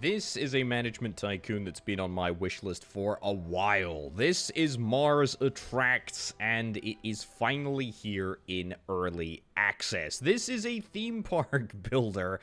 This is a management tycoon that's been on my wish list for a while. This is Mars Attracts, and it is finally here in early access. This is a theme park builder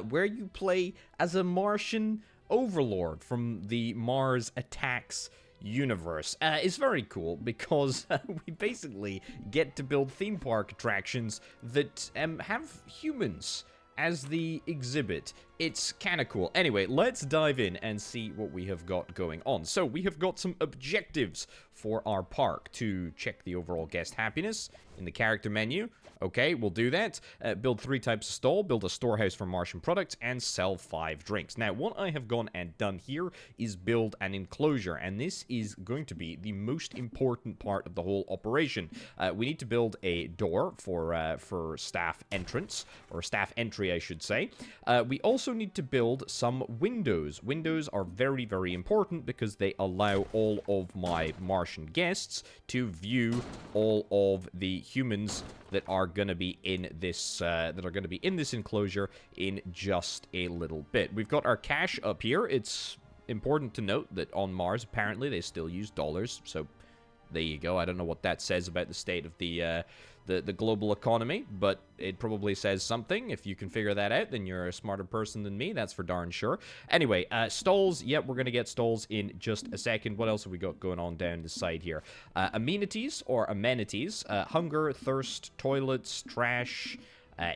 where you play as a Martian overlord from the Mars Attacks universe. It's very cool because we basically get to build theme park attractions that have humans as the exhibit. It's kind of cool. Anyway, let's dive in and see what we have got going on. So, we have got some objectives for our park to check the overall guest happiness in the character menu. Okay, we'll do that. Build 3 types of stall, build a storehouse for Martian products, and sell 5 drinks. Now, what I have gone and done here is build an enclosure, and this is going to be the most important part of the whole operation. We need to build a door for staff entrance, or staff entry, I should say. We also need to build some windows. Windows are very, very important because they allow all of my Martian guests to view all of the humans that are going to be in this enclosure in just a little bit. We've got our cash up here. It's important to note that on Mars, apparently, they still use dollars, so there you go. I don't know what that says about the state of the global economy, but it probably says something. If you can figure that out, then you're a smarter person than me. That's for darn sure. Anyway, stalls. Yep, we're going to get stalls in just a second. What else have we got going on down the side here? Amenities or amenities. Hunger, thirst, toilets, trash,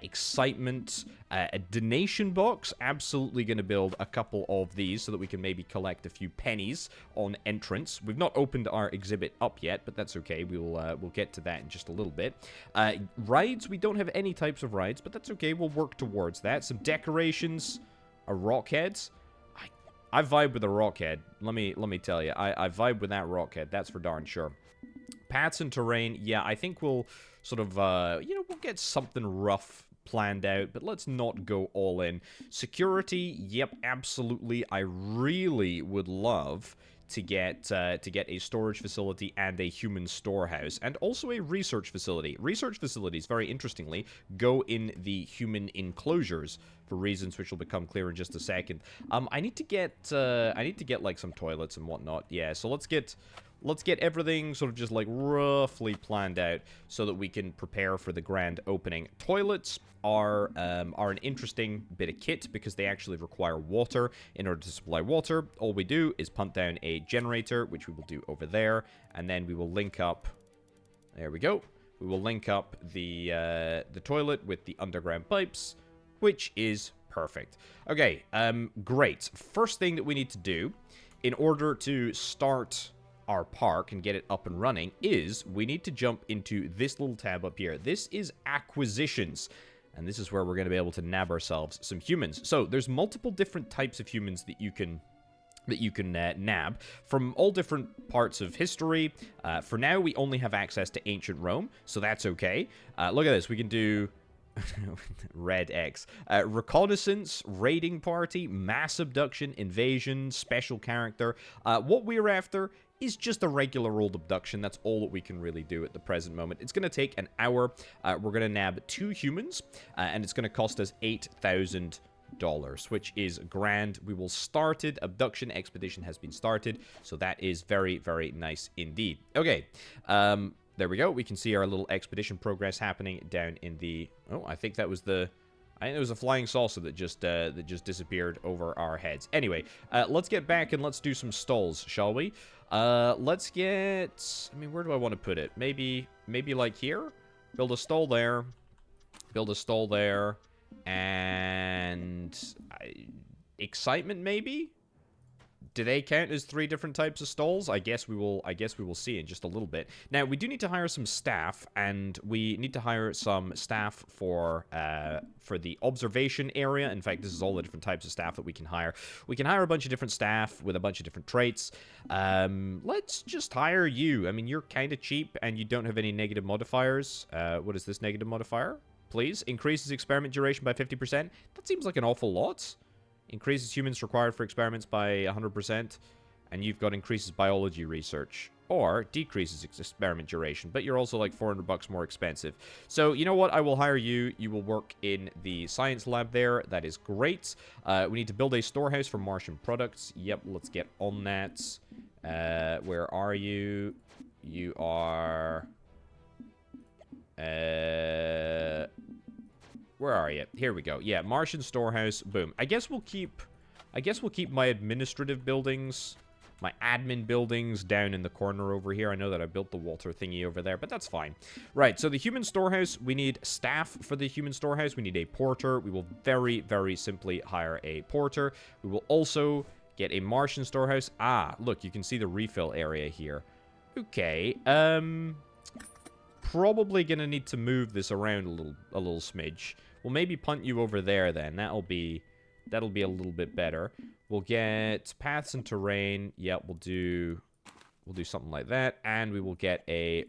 excitement, a donation box. Absolutely going to build a couple of these so that we can maybe collect a few pennies on entrance. We've not opened our exhibit up yet, but that's okay. We'll get to that in just a little bit. Rides, we don't have any types of rides, but that's okay. We'll work towards that. Some decorations, a rockhead. I vibe with a rockhead. Let me tell you, I vibe with that rockhead. That's for darn sure. Paths and terrain, yeah, I think we'll sort of, we'll get something rough planned out, but let's not go all in. Security, yep, absolutely. I really would love to get a storage facility and a human storehouse, and also a research facility. Research facilities, very interestingly, go in the human enclosures for reasons which will become clear in just a second. I need to get like some toilets and whatnot. Yeah, so let's get everything sort of just like roughly planned out so that we can prepare for the grand opening. Toilets are an interesting bit of kit because they actually require water. In order to supply water, all we do is punt down a generator, which we will do over there, and then we will link up. There we go. We will link up the toilet with the underground pipes, which is perfect. Okay, great. First thing that we need to do in order to start our park and get it up and running is we need to jump into this little tab up here. This is acquisitions, and this is where we're going to be able to nab ourselves some humans. So there's multiple different types of humans that you can nab from all different parts of history. For now, we only have access to ancient Rome, so that's okay. Look at this. We can do red X. Reconnaissance, raiding party, mass abduction, invasion, special character. What we're after is just a regular old abduction. That's all that we can really do at the present moment. It's going to take an hour. We're going to nab 2 humans, and it's going to cost us $8,000, which is grand. We will start it. Abduction expedition has been started, so that is very, very nice indeed. Okay, there we go. We can see our little expedition progress happening down in the... Oh, I think that was the... I think it was a flying saucer that just disappeared over our heads. Anyway, let's get back and let's do some stalls, shall we? Let's get... I mean, where do I want to put it? Maybe like here? Build a stall there. Build a stall there. And... excitement, maybe? Do they count as 3 different types of stalls? I guess we will see in just a little bit. Now, we do need to hire some staff, and we need to hire some staff for the observation area. In fact, this is all the different types of staff that we can hire. We can hire a bunch of different staff with a bunch of different traits. Let's just hire you. I mean, you're kind of cheap, and you don't have any negative modifiers. What is this negative modifier? Please. Increases experiment duration by 50%. That seems like an awful lot. Increases humans required for experiments by 100%. And you've got increases biology research. or decreases experiment duration, but you're also like 400 bucks more expensive. So, you know what? I will hire you. You will work in the science lab there. That is great. We need to build a storehouse for Martian products. Yep, let's get on that. Where are you? You are... where are you? Here we go. Yeah, Martian storehouse. Boom. I guess we'll keep my administrative buildings, my admin buildings down in the corner over here. I know that I built the Walter thingy over there, but that's fine. Right, so the human storehouse, we need staff for the human storehouse. We need a porter. We will very, very simply hire a porter. We will also get a Martian storehouse. Ah, look, you can see the refill area here. Okay, probably gonna need to move this around a little smidge. We'll maybe punt you over there then. That'll be a little bit better. We'll get paths and terrain. Yeah, we'll do something like that, and we will get a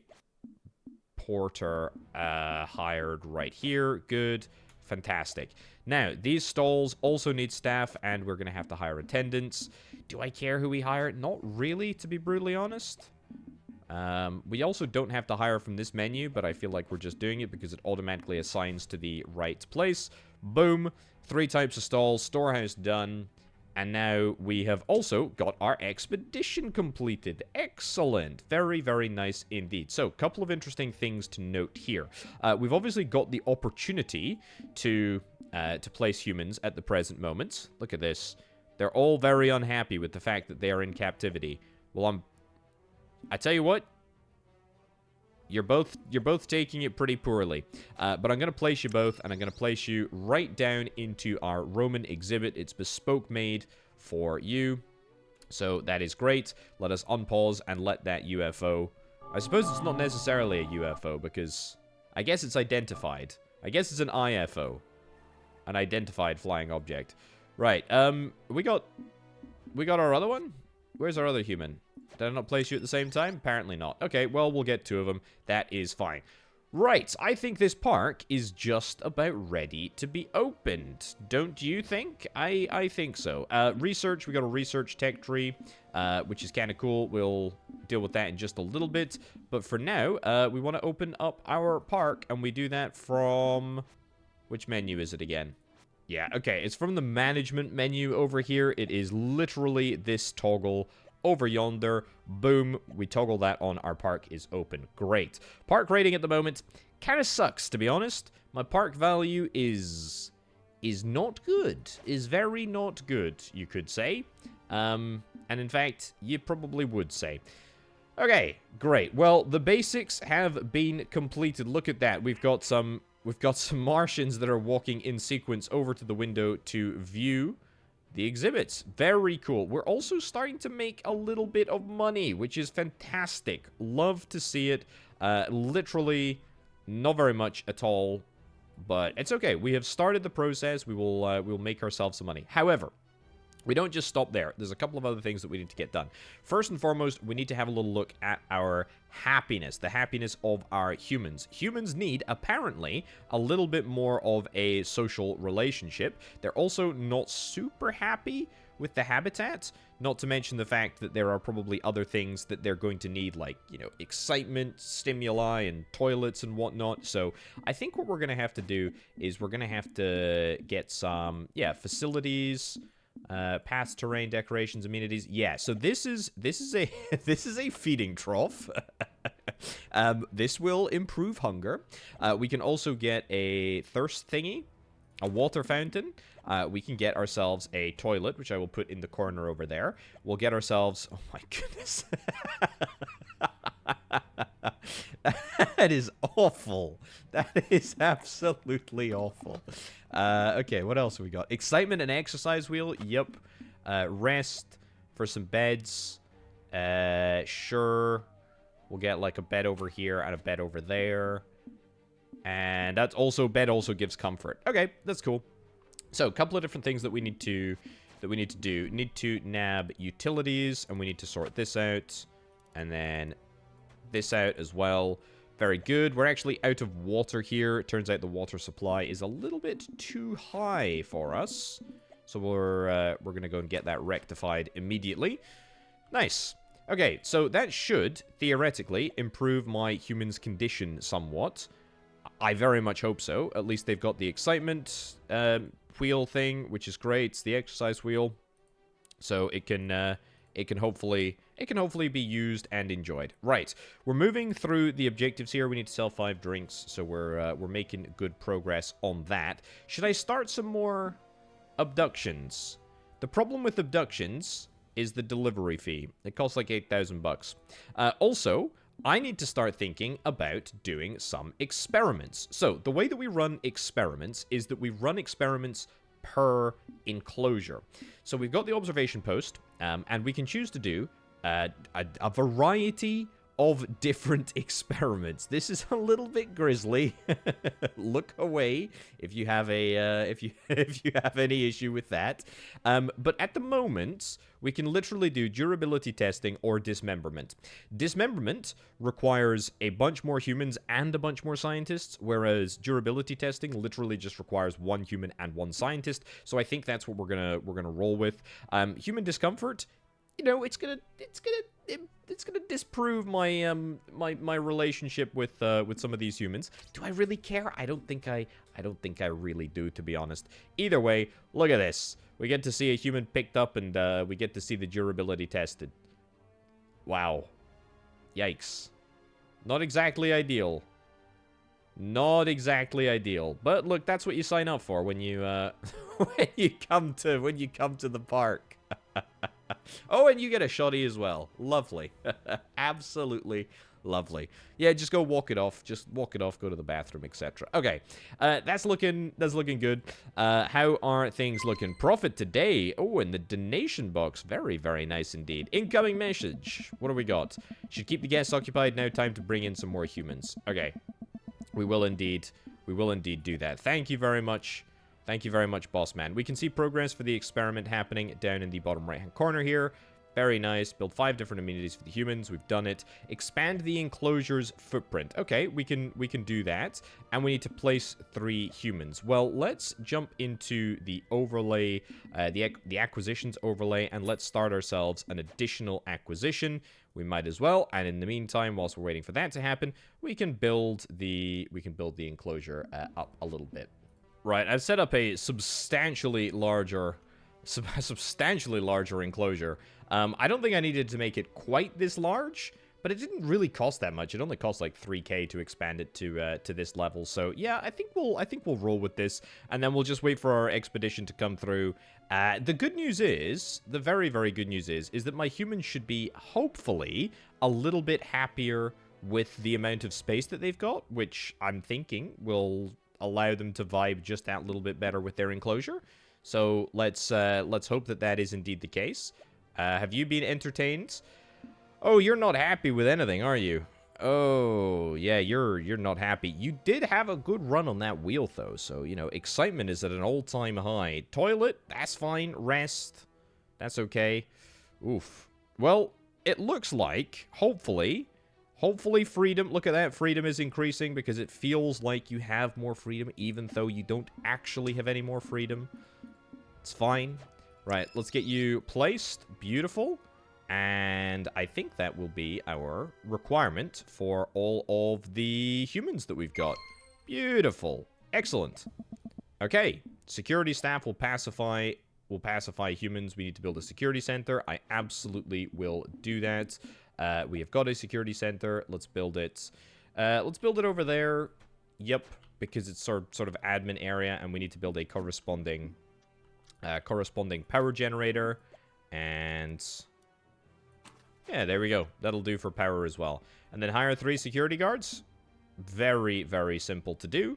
porter hired right here. Good, fantastic. Now these stalls also need staff, and we're gonna have to hire attendants. Do I care who we hire? Not really, to be brutally honest. We also don't have to hire from this menu, but I feel like we're just doing it because it automatically assigns to the right place. Boom. 3 types of stalls, storehouse done, and now we have also got our expedition completed. Excellent. Very, very nice indeed. So, a couple of interesting things to note here. We've obviously got the opportunity to place humans at the present moment. Look at this. They're all very unhappy with the fact that they are in captivity. Well, I tell you what, you're both taking it pretty poorly. But I'm going to place you both, and I'm going to place you right down into our Roman exhibit. It's bespoke made for you. So that is great. Let us unpause and let that UFO... I suppose it's not necessarily a UFO, because I guess it's identified. I guess it's an IFO. An identified flying object. Right, we got our other one? Where's our other human? Did I not place you at the same time? Apparently not. Okay, well, we'll get 2 of them. That is fine. Right, I think this park is just about ready to be opened. Don't you think? I think so. Research, we got a research tech tree, which is kind of cool. We'll deal with that in just a little bit. But for now, we want to open up our park, and we do that from... Which menu is it again? Yeah, okay, it's from the management menu over here. It is literally this toggle over yonder. Boom, we toggle that on. Our park is open. Great. Park rating at the moment kind of sucks, to be honest. My park value is not good. Is very not good, you could say. And in fact, you probably would say. Okay, great. Well, the basics have been completed. Look at that. We've got some Martians that are walking in sequence over to the window to view the exhibits. Very cool. We're also starting to make a little bit of money, which is fantastic. Love to see it. Literally, not very much at all, but it's okay. We have started the process. We'll make ourselves some money. However, we don't just stop there. There's a couple of other things that we need to get done. First and foremost, we need to have a little look at our happiness, the happiness of our humans. Humans need, apparently, a little bit more of a social relationship. They're also not super happy with the habitat, not to mention the fact that there are probably other things that they're going to need, like, you know, excitement, stimuli, and toilets and whatnot. So I think what we're going to have to do is we're going to have to get some, facilities... past terrain, decorations, amenities. Yeah, so this is a this is a feeding trough. This will improve hunger. We can also get a thirst thingy, a water fountain. We can get ourselves a toilet, which I will put in the corner over there. We'll get ourselves... Oh my goodness. That is awful. That is absolutely awful. Okay, what else have we got? Excitement and exercise wheel. Yep. Rest for some beds. Sure. We'll get like a bed over here and a bed over there. And that's also... Bed also gives comfort. Okay, that's cool. So, a couple of different things that we need to do. Need to nab utilities, and we need to sort this out. And then this out as well. Very good. We're actually out of water here. It turns out the water supply is a little bit too high for us. So we're going to go and get that rectified immediately. Nice. Okay, so that should, theoretically, improve my human's condition somewhat. I very much hope so. At least they've got the excitement wheel thing, which is great. It's the exercise wheel. So it can hopefully be used and enjoyed. Right, we're moving through the objectives here. We need to sell 5 drinks, so we're making good progress on that. Should I start some more abductions? The problem with abductions is the delivery fee. It costs like 8,000 bucks. Also, I need to start thinking about doing some experiments. So the way that we run experiments is that we run experiments per enclosure. So we've got the observation post, and we can choose to do a variety of different experiments. This is a little bit grisly. Look away if you have a if you have any issue with that. But at the moment, we can literally do durability testing or dismemberment. Dismemberment requires a bunch more humans and a bunch more scientists, whereas durability testing literally just requires 1 human and 1 scientist. So I think that's what we're gonna roll with. Human discomfort, you know, it's gonna disprove my my relationship with some of these humans. Do I really care? I don't think I really do, to be honest. Either way, look at this. We get to see a human picked up, and we get to see the durability tested. Wow. Yikes. Not exactly ideal. Not exactly ideal. But look, that's what you sign up for when you when you come to the park. Oh, and you get a shoddy as well. Lovely. Absolutely lovely. Yeah, just go walk it off. Just walk it off, go to the bathroom, etc. Okay. That's looking good. How are things looking? Profit today. Oh, and the donation box. Very, very nice indeed. Incoming message. What do we got? Should keep the guests occupied. Now time to bring in some more humans. Okay. We will indeed do that. Thank you very much. Thank you very much, boss man. We can see progress for the experiment happening down in the bottom right-hand corner here. Very nice. Build 5 different amenities for the humans. We've done it. Expand the enclosure's footprint. Okay, we can do that. And we need to place 3 humans. Well, let's jump into the overlay, the acquisitions overlay, and let's start ourselves an additional acquisition. We might as well. And in the meantime, whilst we're waiting for that to happen, we can build the enclosure up a little bit. Right, I've set up a substantially larger enclosure. I don't think I needed to make it quite this large, but it didn't really cost that much. It only cost like 3K to expand it to this level. So yeah, I think we'll roll with this, and then we'll just wait for our expedition to come through. The good news is, the very, very good news is that my humans should be hopefully a little bit happier with the amount of space that they've got, which I'm thinking will allow them to vibe just that little bit better with their enclosure. So let's hope that that is indeed the case. Have you been entertained? Oh, you're not happy with anything, are you? Oh, yeah, you're not happy. You did have a good run on that wheel, though. So, you know, excitement is at an all-time high. Toilet, that's fine. Rest, that's okay. Oof. Well, it looks like, hopefully freedom, look at that, freedom is increasing because it feels like you have more freedom even though you don't actually have any more freedom. It's fine. Right, let's get you placed. Beautiful. And I think that will be our requirement for all of the humans that we've got. Beautiful. Excellent. Okay, security staff will pacify humans. We need to build a security center. I absolutely will do that. We have got a security center. Let's build it. Let's build it over there. Yep, because it's sort of admin area, and we need to build a corresponding power generator. And yeah, there we go. That'll do for power as well. And then hire 3 security guards. Very, very simple to do.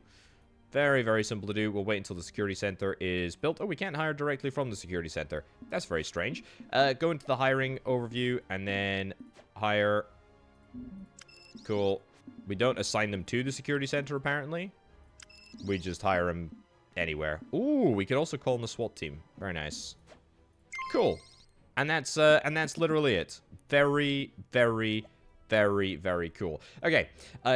Very, very simple to do. We'll wait until the security center is built. Oh, we can't hire directly from the security center. That's very strange. Go into the hiring overview and then hire. Cool. We don't assign them to the security center, apparently. We just hire them anywhere. Ooh, we could also call them the SWAT team. Very nice. Cool. And that's literally it. Very, very, very, very cool. Okay,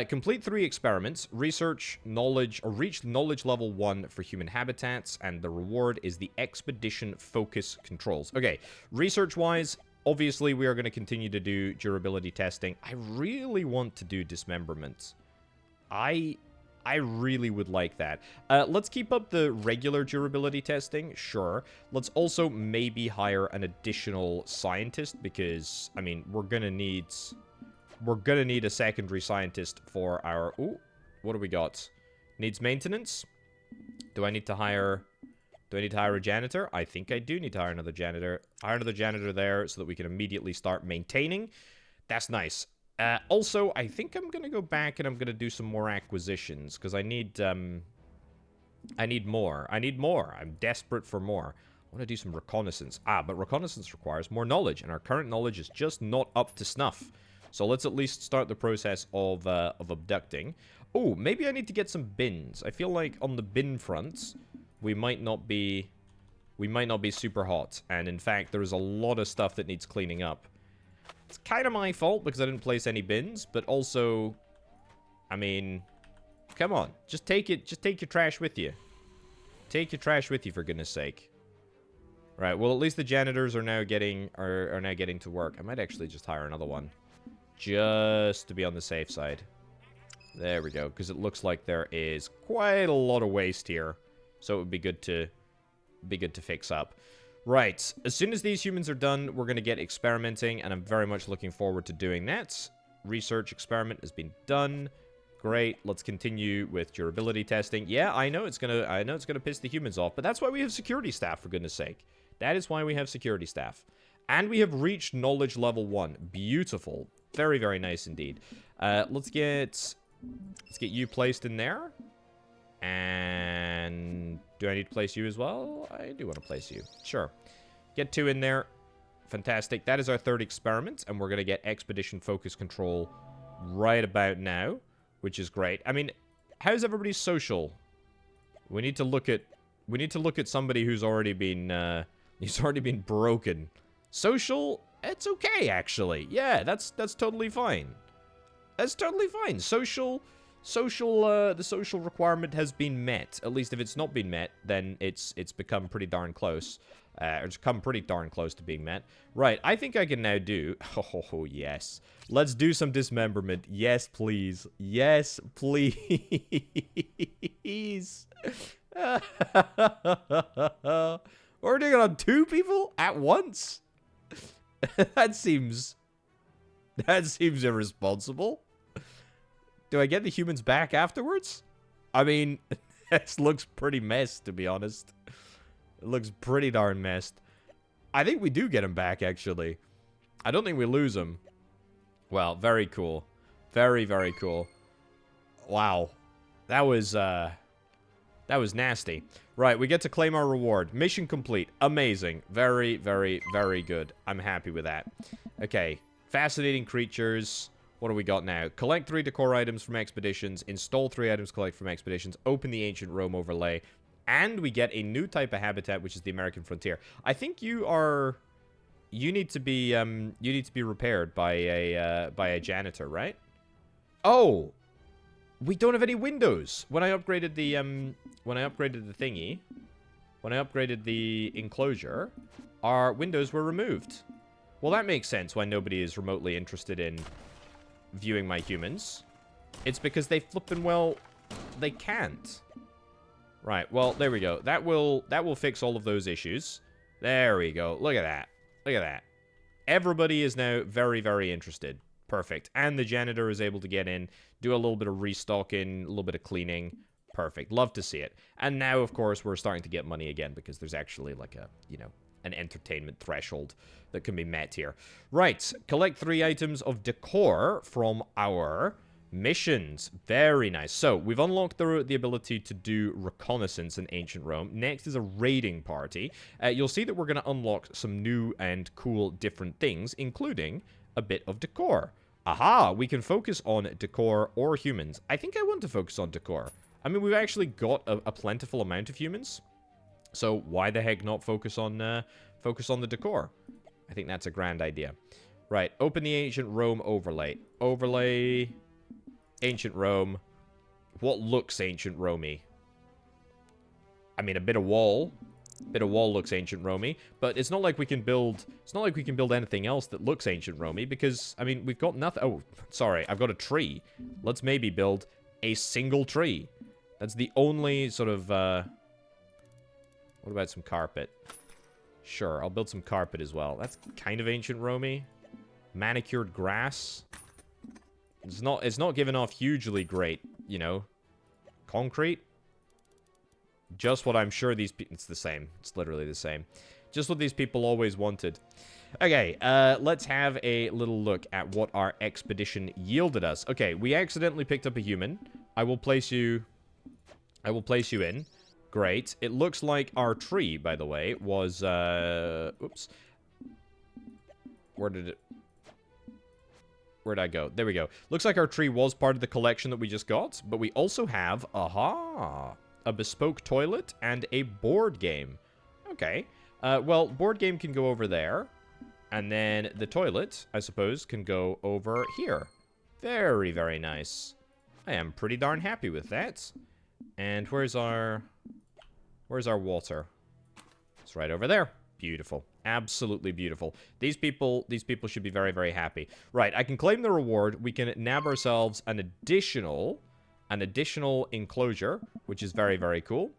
complete 3 experiments. Research knowledge, or reach knowledge level 1 for human habitats, and the reward is the expedition focus controls. Okay, research-wise, Obviously, we are going to continue to do durability testing. I really want to do dismemberment. I really would like that. Let's keep up the regular durability testing, sure. Let's also maybe hire an additional scientist because, I mean, we're gonna need a secondary scientist for our... Ooh, what do we got? Needs maintenance? Do I need to hire a janitor? I think I do need to hire another janitor. Hire another janitor there so that we can immediately start maintaining. That's nice. Also, I think I'm going to go back and I'm going to do some more acquisitions, because I need more. I'm desperate for more. I want to do some reconnaissance. But reconnaissance requires more knowledge, and our current knowledge is just not up to snuff. So let's at least start the process of abducting. Oh, maybe I need to get some bins. I feel like on the bin front, we might not be super hot. And in fact, there is a lot of stuff that needs cleaning up. It's kind of my fault because I didn't place any bins, but also, I mean, come on, just take your trash with you. Take your trash with you, for goodness sake. Right, well, at least the janitors are now getting to work. I might actually just hire another one, just to be on the safe side. There we go, because it looks like there is quite a lot of waste here, so it would be good to fix up. Right, as soon as these humans are done, we're going to get experimenting, and I'm very much looking forward to doing that. Research experiment has been done. Great, let's continue with durability testing. Yeah, I know it's gonna piss the humans off, but that's why we have security staff, for goodness sake. That is why we have security staff. And we have reached knowledge level 1. Beautiful. Very, very nice indeed. Let's get you placed in there. And do I need to place you as well? I do want to place you. Sure. Get 2 in there. Fantastic. That is our 3rd experiment, and we're going to get expedition focus control right about now, which is great. I mean, how's everybody's social? We need to look at somebody who's already been broken. Social, it's okay actually. Yeah, that's totally fine. That's totally fine. The social requirement has been met. At least if it's not been met, then it's become pretty darn close. Or it's come pretty darn close to being met. Right, I think I can now do... Oh, yes. Let's do some dismemberment. Yes, please. Yes, please. We're doing it on 2 people at once? That seems irresponsible. Do I get the humans back afterwards? I mean, this looks pretty messed, to be honest. It looks pretty darn messed. I think we do get them back, actually. I don't think we lose them. Well, very cool. Very, very cool. Wow. That was nasty. Right, we get to claim our reward. Mission complete. Amazing. Very, very, very good. I'm happy with that. Okay. Fascinating creatures. What do we got now? Collect 3 decor items from expeditions. Install 3 items collect from expeditions. Open the ancient Rome overlay. And we get a new type of habitat, which is the American frontier. I think you need to be repaired by a janitor, right? Oh, we don't have any windows. When I upgraded the thingy, when I upgraded the enclosure, our windows were removed. Well, that makes sense why nobody is remotely interested in viewing my humans. It's because they they can't. Right, well, there we go. That will fix all of those issues. There we go. Look at that. Look at that. Everybody is now very, very interested. Perfect. And the janitor is able to get in, do a little bit of restocking, a little bit of cleaning. Perfect. Love to see it. And now, of course, we're starting to get money again because there's actually like a, an entertainment threshold that can be met here. Right. Collect 3 items of decor from our missions. Very nice. So, we've unlocked the ability to do reconnaissance in ancient Rome. Next is a raiding party. You'll see that we're going to unlock some new and cool different things, including a bit of decor. Aha! We can focus on decor or humans. I think I want to focus on decor. I mean, we've actually got a plentiful amount of humans. So, why the heck not focus on the decor? I think that's a grand idea. Right, open the ancient Rome overlay. Overlay... Ancient Rome. What looks ancient Rome-y? I mean, a bit of wall. Bit of wall looks ancient Romy, but it's not like we can build. It's not like we can build anything else that looks ancient Romy because I mean we've got nothing. Oh, sorry, I've got a tree. Let's maybe build a single tree. That's the only sort of. What about some carpet? Sure, I'll build some carpet as well. That's kind of ancient Romy. Manicured grass. It's not giving off hugely great, you know, concrete. Just what I'm sure these people... It's the same. It's literally the same. Just what these people always wanted. Okay, let's have a little look at what our expedition yielded us. Okay, we accidentally picked up a human. I will place you in. Great. It looks like our tree, by the way, was... Oops. Where'd I go? There we go. Looks like our tree was part of the collection that we just got, but we also have, a bespoke toilet and a board game. Okay. Well, board game can go over there, and then the toilet, I suppose, can go over here. Very, very nice. I am pretty darn happy with that. And where's our water? It's right over there. Beautiful. Absolutely beautiful. These people should be very, very happy. Right, I can claim the reward. We can nab ourselves an additional enclosure, which is very, very cool.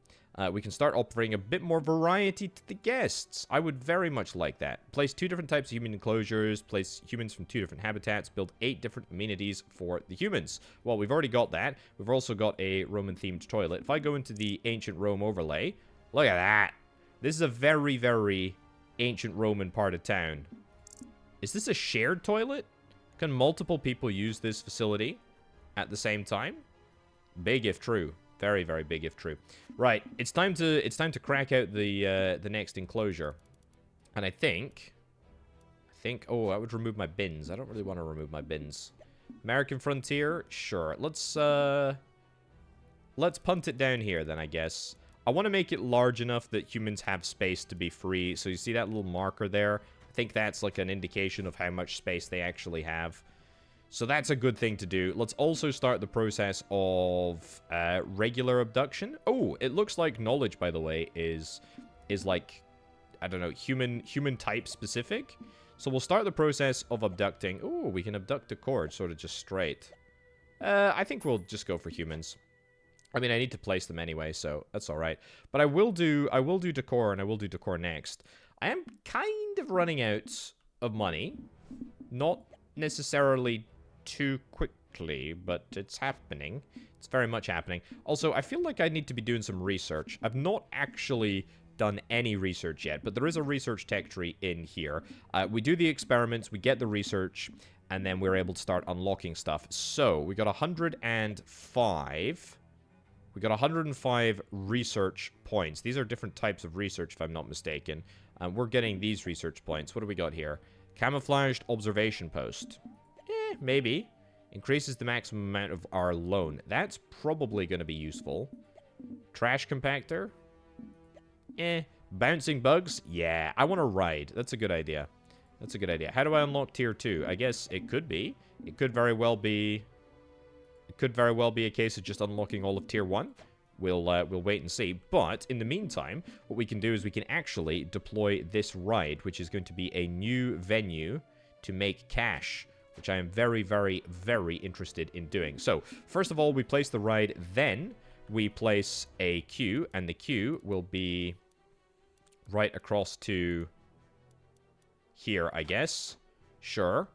We can start offering a bit more variety to the guests. I would very much like that. Place 2 different types of human enclosures, place humans from 2 different habitats, build 8 different amenities for the humans. Well, we've already got that. We've also got a Roman-themed toilet. If I go into the ancient Rome overlay, look at that. This is a very, very ancient Roman part of town. Is this a shared toilet? Can multiple people use this facility at the same time? Big if true. Very, very big if true. Right, it's time to crack out the next enclosure. And I think, oh, I would remove my bins. I don't really want to remove my bins. American frontier, sure. Let's punt it down here then, I guess. I want to make it large enough that humans have space to be free. So you see that little marker there? I think that's like an indication of how much space they actually have. So that's a good thing to do. Let's also start the process of regular abduction. Oh, it looks like knowledge, by the way, is like, I don't know, human type specific. So we'll start the process of abducting. Oh, we can abduct a cord sort of just straight. I think we'll just go for humans. I mean, I need to place them anyway, so that's all right. But I will do decor, and I will do decor next. I am kind of running out of money. Not necessarily too quickly, but it's happening. It's very much happening. Also, I feel like I need to be doing some research. I've not actually done any research yet, but there is a research tech tree in here. We do the experiments, we get the research, and then we're able to start unlocking stuff. So, we got 105... We got 105 research points. These are different types of research, if I'm not mistaken. We're getting these research points. What do we got here? Camouflaged observation post. Maybe. Increases the maximum amount of our loan. That's probably going to be useful. Trash compactor. Bouncing bugs. Yeah, I want to ride. That's a good idea. That's a good idea. How do I unlock tier 2? I guess it could be. It could very well be... It could very well be a case of just unlocking all of tier 1. We'll wait and see. But in the meantime, what we can do is we can actually deploy this ride, which is going to be a new venue to make cash, which I am very, very, very interested in doing. So, first of all, we place the ride, then we place a queue, and the queue will be right across to here, I guess. Sure.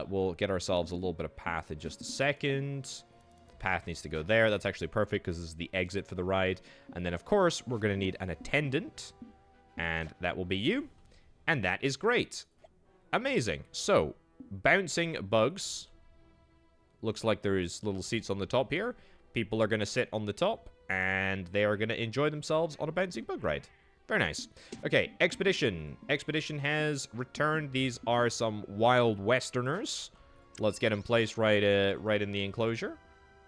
We'll get ourselves a little bit of path in just a second. The path needs to go there. That's actually perfect because this is the exit for the ride. And then, of course, we're going to need an attendant. And that will be you. And that is great. Amazing. So, bouncing bugs. Looks like there's little seats on the top here. People are going to sit on the top. And they are going to enjoy themselves on a bouncing bug ride. Very nice. Okay, Expedition. Expedition has returned. These are some wild westerners. Let's get them placed right in the enclosure,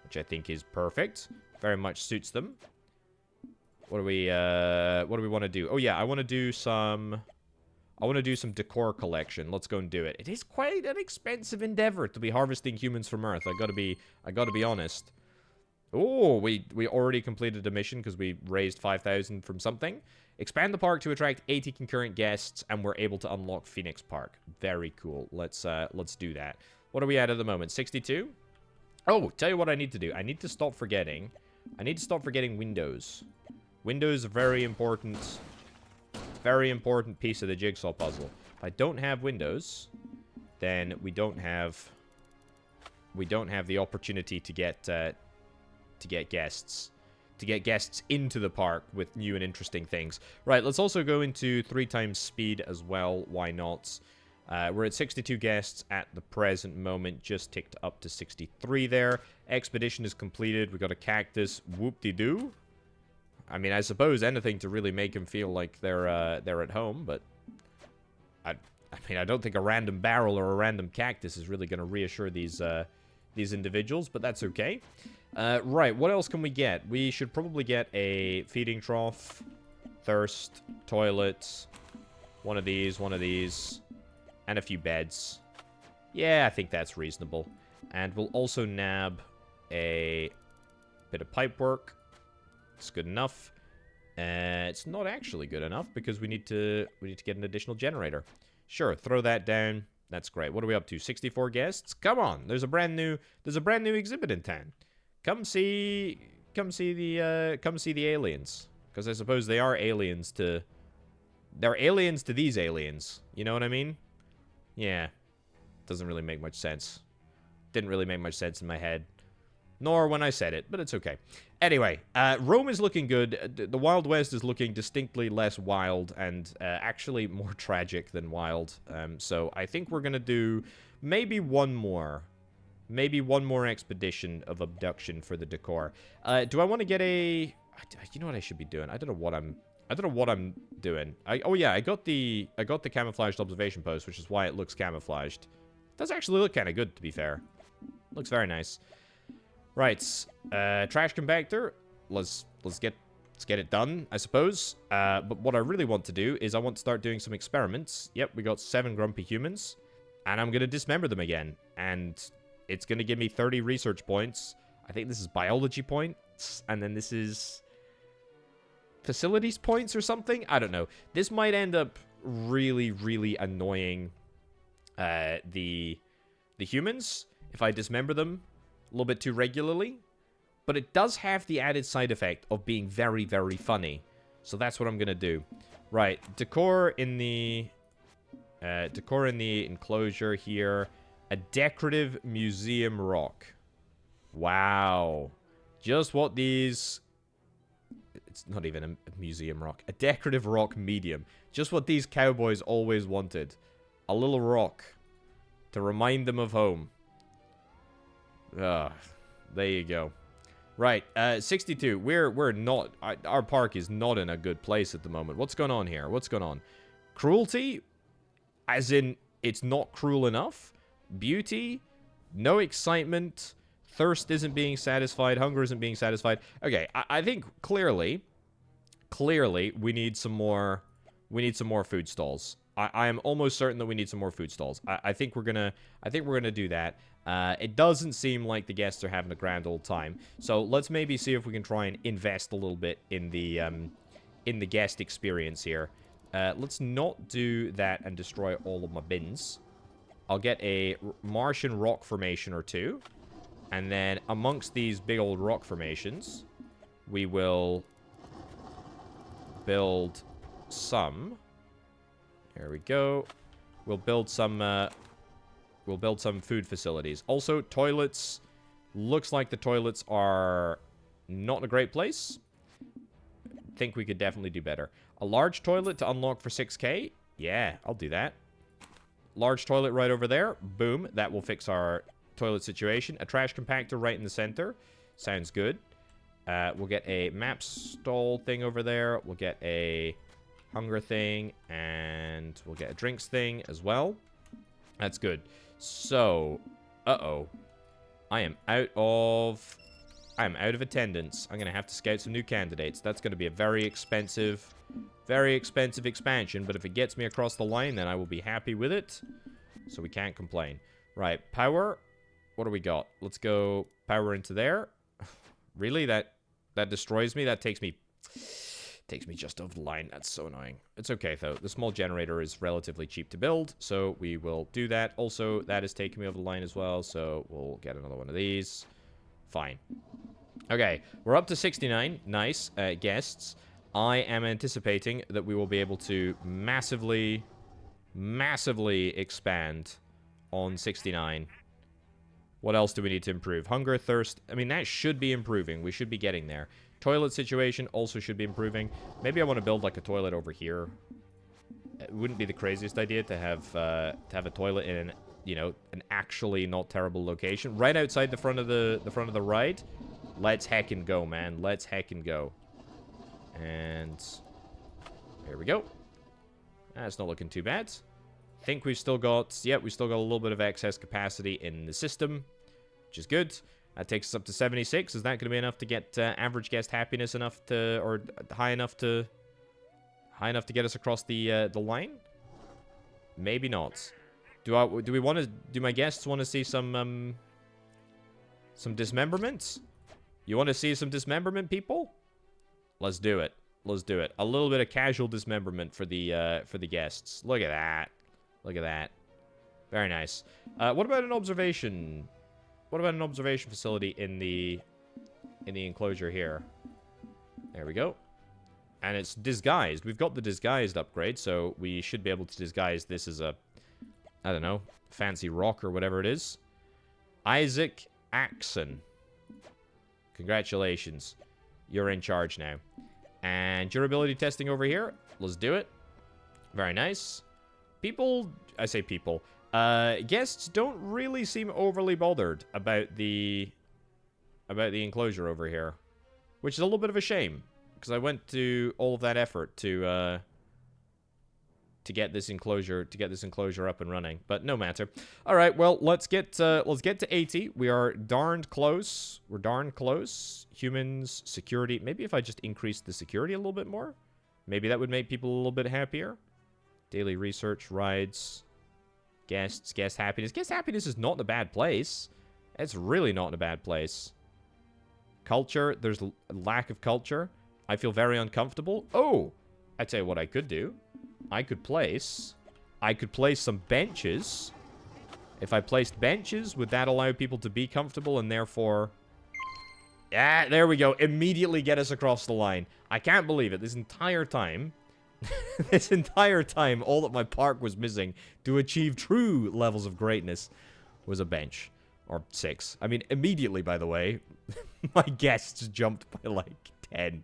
which I think is perfect. Very much suits them. What do we want to do? Oh yeah, I want to do some decor collection. Let's go and do it. It is quite an expensive endeavor to be harvesting humans from Earth. I gotta be honest. Oh, we already completed a mission because we raised 5,000 from something. Expand the park to attract 80 concurrent guests, and we're able to unlock Phoenix Park. Very cool. Let's do that. What are we at the moment? 62? Oh, tell you what I need to do. I need to stop forgetting. I need to stop forgetting windows. Windows are very important piece of the jigsaw puzzle. If I don't have windows, then we don't have the opportunity to get guests. To get guests into the park with new and interesting things. Right, let's also go into 3 times speed as well. Why not? We're at 62 guests at the present moment. Just ticked up to 63 there. Expedition is completed. We got a cactus. Whoop-de-doo. I mean, I suppose anything to really make them feel like they're at home, but I mean, I don't think a random barrel or a random cactus is really going to reassure these individuals, but that's okay. Right, what else can we get? We should probably get a feeding trough, thirst, toilets, one of these, and a few beds. Yeah, I think that's reasonable. And we'll also nab a bit of pipe work. It's good enough. It's not actually good enough because we need to get an additional generator. Sure, throw that down. That's great. What are we up to? 64 guests? Come on. There's a brand new exhibit in town. Come see the aliens, because I suppose they are aliens to they're aliens to these aliens. You know what I mean? Yeah. Doesn't really make much sense. Didn't really make much sense in my head. Nor when I said it, but it's okay. Anyway, Rome is looking good. The Wild West is looking distinctly less wild and actually more tragic than wild. So I think we're going to do maybe one more. Maybe one more expedition of abduction for the decor. Do I want to get a... You know what I should be doing? I don't know what I'm doing. Oh yeah, I got the camouflaged observation post, which is why it looks camouflaged. It does actually look kind of good, to be fair. Looks very nice. Right, trash compactor. Let's get it done, I suppose. But what I really want to do is I want to start doing some experiments. Yep, we got 7 grumpy humans, and I'm gonna dismember them again, and it's gonna give me 30 research points. I think this is biology points, and then this is facilities points or something. I don't know. This might end up really, really annoying the humans if I dismember them a little bit too regularly, but it does have the added side effect of being very, very funny. So that's what I'm gonna do. Right, decor in the enclosure here. A decorative museum rock. Wow, just what these. It's not even a museum rock. A decorative rock medium. Just what these cowboys always wanted. A little rock to remind them of home. There you go. Right, 62. We're not... Our park is not in a good place at the moment. What's going on here? What's going on? Cruelty? As in, it's not cruel enough? Beauty? No excitement? Thirst isn't being satisfied? Hunger isn't being satisfied? Okay, I think clearly, we need some more... food stalls. I am almost certain that we need some more food stalls. I think we're gonna do that. It doesn't seem like the guests are having a grand old time. So let's maybe see if we can try and invest a little bit in the guest experience here. Let's not do that and destroy all of my bins. I'll get a Martian rock formation or 2. And then amongst these big old rock formations, we will build some. There we go. We'll build some food facilities. Also, toilets. Looks like the toilets are not in a great place. Think we could definitely do better. A large toilet to unlock for 6k? Yeah, I'll do that. Large toilet right over there. Boom. That will fix our toilet situation. A trash compactor right in the center. Sounds good. We'll get a map stall thing over there. We'll get a hunger thing. And we'll get a drinks thing as well. That's good. So, I am out of attendance. I'm going to have to scout some new candidates. That's going to be a very expensive expansion. But if it gets me across the line, then I will be happy with it. So we can't complain. Right, power. What do we got? Let's go power into there. Really? That destroys me? That takes me just over the line. That's so annoying. It's okay, though. The small generator is relatively cheap to build, so we will do that. Also, that is taking me over the line as well, so we'll get another one of these. Fine. Okay, we're up to 69. Nice. Guests. I am anticipating that we will be able to massively expand on 69. What else do we need to improve? Hunger, thirst. I mean, that should be improving. We should be getting there. Toilet situation also should be improving. Maybe I want to build like a toilet over here. It wouldn't be the craziest idea to have a toilet in an, you know, an actually not terrible location, right outside the front of the ride. Let's heckin' go, man. Let's heckin' go. And here we go. That's not looking too bad. Think we've still got, yep, we've still got a little bit of excess capacity in the system, which is good. That takes us up to 76. Is that going to be enough to get average guest happiness enough to, or high enough to get us across the line? Maybe not. Do we want to? Do my guests want to see some dismemberment? You want to see some dismemberment, people? Let's do it. Let's do it. A little bit of casual dismemberment for the guests. Look at that. Look at that. Very nice. What about an observation? What about an observation facility in the enclosure here? There we go. And it's disguised. We've got the disguised upgrade, so we should be able to disguise this as a, I don't know, fancy rock or whatever it is. Isaac Axon. Congratulations. You're in charge now. And durability testing over here. Let's do it. Very nice. People, I say people, guests don't really seem overly bothered about the enclosure over here, which is a little bit of a shame because I went to all of that effort to get this enclosure up and running, but no matter. All right, well, let's get to 80. We are darned close. We're darn close. Humans, security. Maybe if I just increase the security a little bit more, maybe that would make people a little bit happier. Daily research, rides, guests, guest happiness. Guest happiness is not in a bad place. It's really not in a bad place. Culture, there's a lack of culture. I feel very uncomfortable. Oh, I tell you what I could do. I could place some benches. If I placed benches, would that allow people to be comfortable and therefore... Yeah, there we go. Immediately get us across the line. I can't believe it. This entire time... this entire time, all that my park was missing to achieve true levels of greatness was a bench. Or 6. I mean, immediately, by the way, my guests jumped by like 10.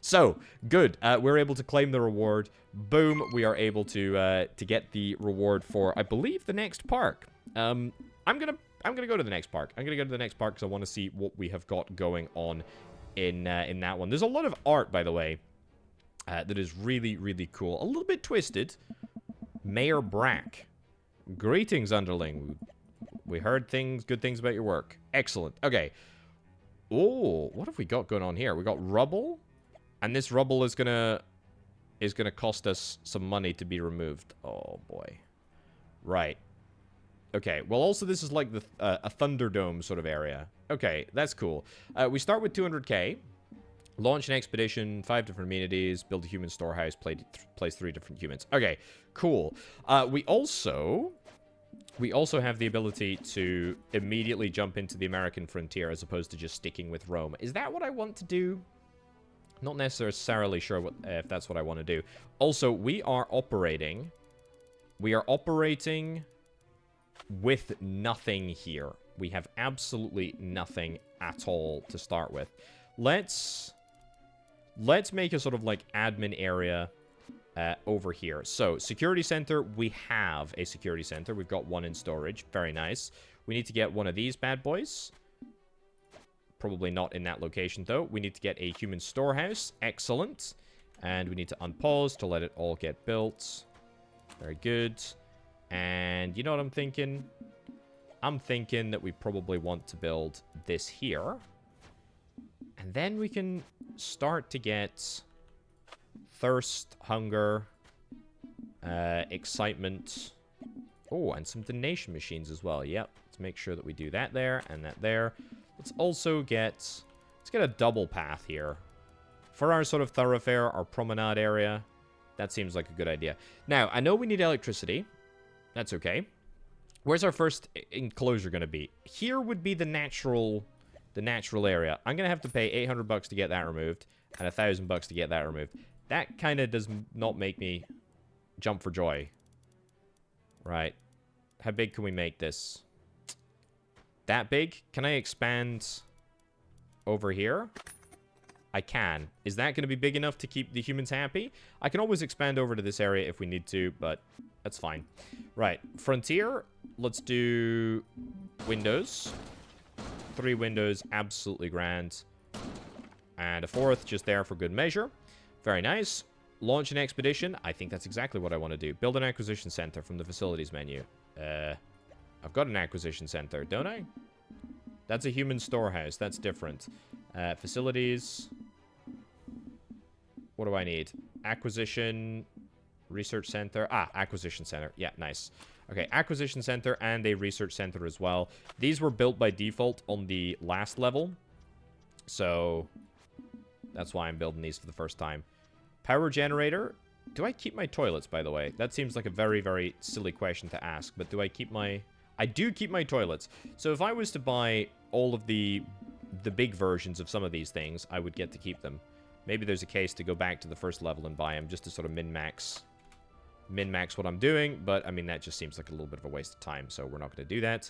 So, good. We're able to claim the reward. Boom, we are able to get the reward for, I believe, the next park. I'm gonna go to the next park. I'm gonna go to the next park because I want to see what we have got going on in that one. There's a lot of art, by the way. That is really, really cool. A little bit twisted. Mayor Brack. Greetings, underling. We heard good things about your work. Excellent. Okay. Oh, what have we got going on here? We got rubble. And this rubble is gonna cost us some money to be removed. Oh, boy. Right. Okay. Well, also, this is like a Thunderdome sort of area. Okay, that's cool. We start with 200k. Launch an expedition, 5 different amenities, build a human storehouse, place 3 different humans. Okay, cool. We also have the ability to immediately jump into the American frontier as opposed to just sticking with Rome. Is that what I want to do? Not necessarily sure if that's what I want to do. Also, we are operating with nothing here. We have absolutely nothing at all to start with. Let's make a sort of like admin area over here. So, security center, we have a security center. We've got one in storage. Very nice. We need to get one of these bad boys. Probably not in that location, though. We need to get a human storehouse. Excellent. And we need to unpause to let it all get built. Very good. And you know what I'm thinking? I'm thinking that we probably want to build this here. And then we can start to get thirst, hunger, excitement. Oh, and some donation machines as well. Yep. Let's make sure that we do that there and that there. Let's also get Let's get a double path here. For our sort of thoroughfare, our promenade area. That seems like a good idea. Now, I know we need electricity. That's okay. Where's our first enclosure going to be? Here would be the natural area. I'm going to have to pay 800 bucks to get that removed and 1,000 bucks to get that removed. That kind of does not make me jump for joy. Right. How big can we make this? That big? Can I expand over here? I can. Is that going to be big enough to keep the humans happy? I can always expand over to this area if we need to, but that's fine. Right. Frontier. Let's do windows. 3 windows. Absolutely grand. And a 4th just there for good measure. Very nice. Launch an expedition. I think that's exactly what I want to do. Build an acquisition center from the facilities menu. I've got an acquisition center, don't I? That's a human storehouse. That's different. Facilities. What do I need? Acquisition. Research center. Ah, acquisition center. Yeah, nice. Okay, acquisition center and a research center as well. These were built by default on the last level. So, that's why I'm building these for the first time. Power generator. Do I keep my toilets, by the way? That seems like a very, very silly question to ask. But do I keep my... I do keep my toilets. So if I was to buy all of the big versions of some of these things, I would get to keep them. Maybe there's a case to go back to the first level and buy them just to sort of min-max what I'm doing. But, I mean, that just seems like a little bit of a waste of time. So we're not going to do that.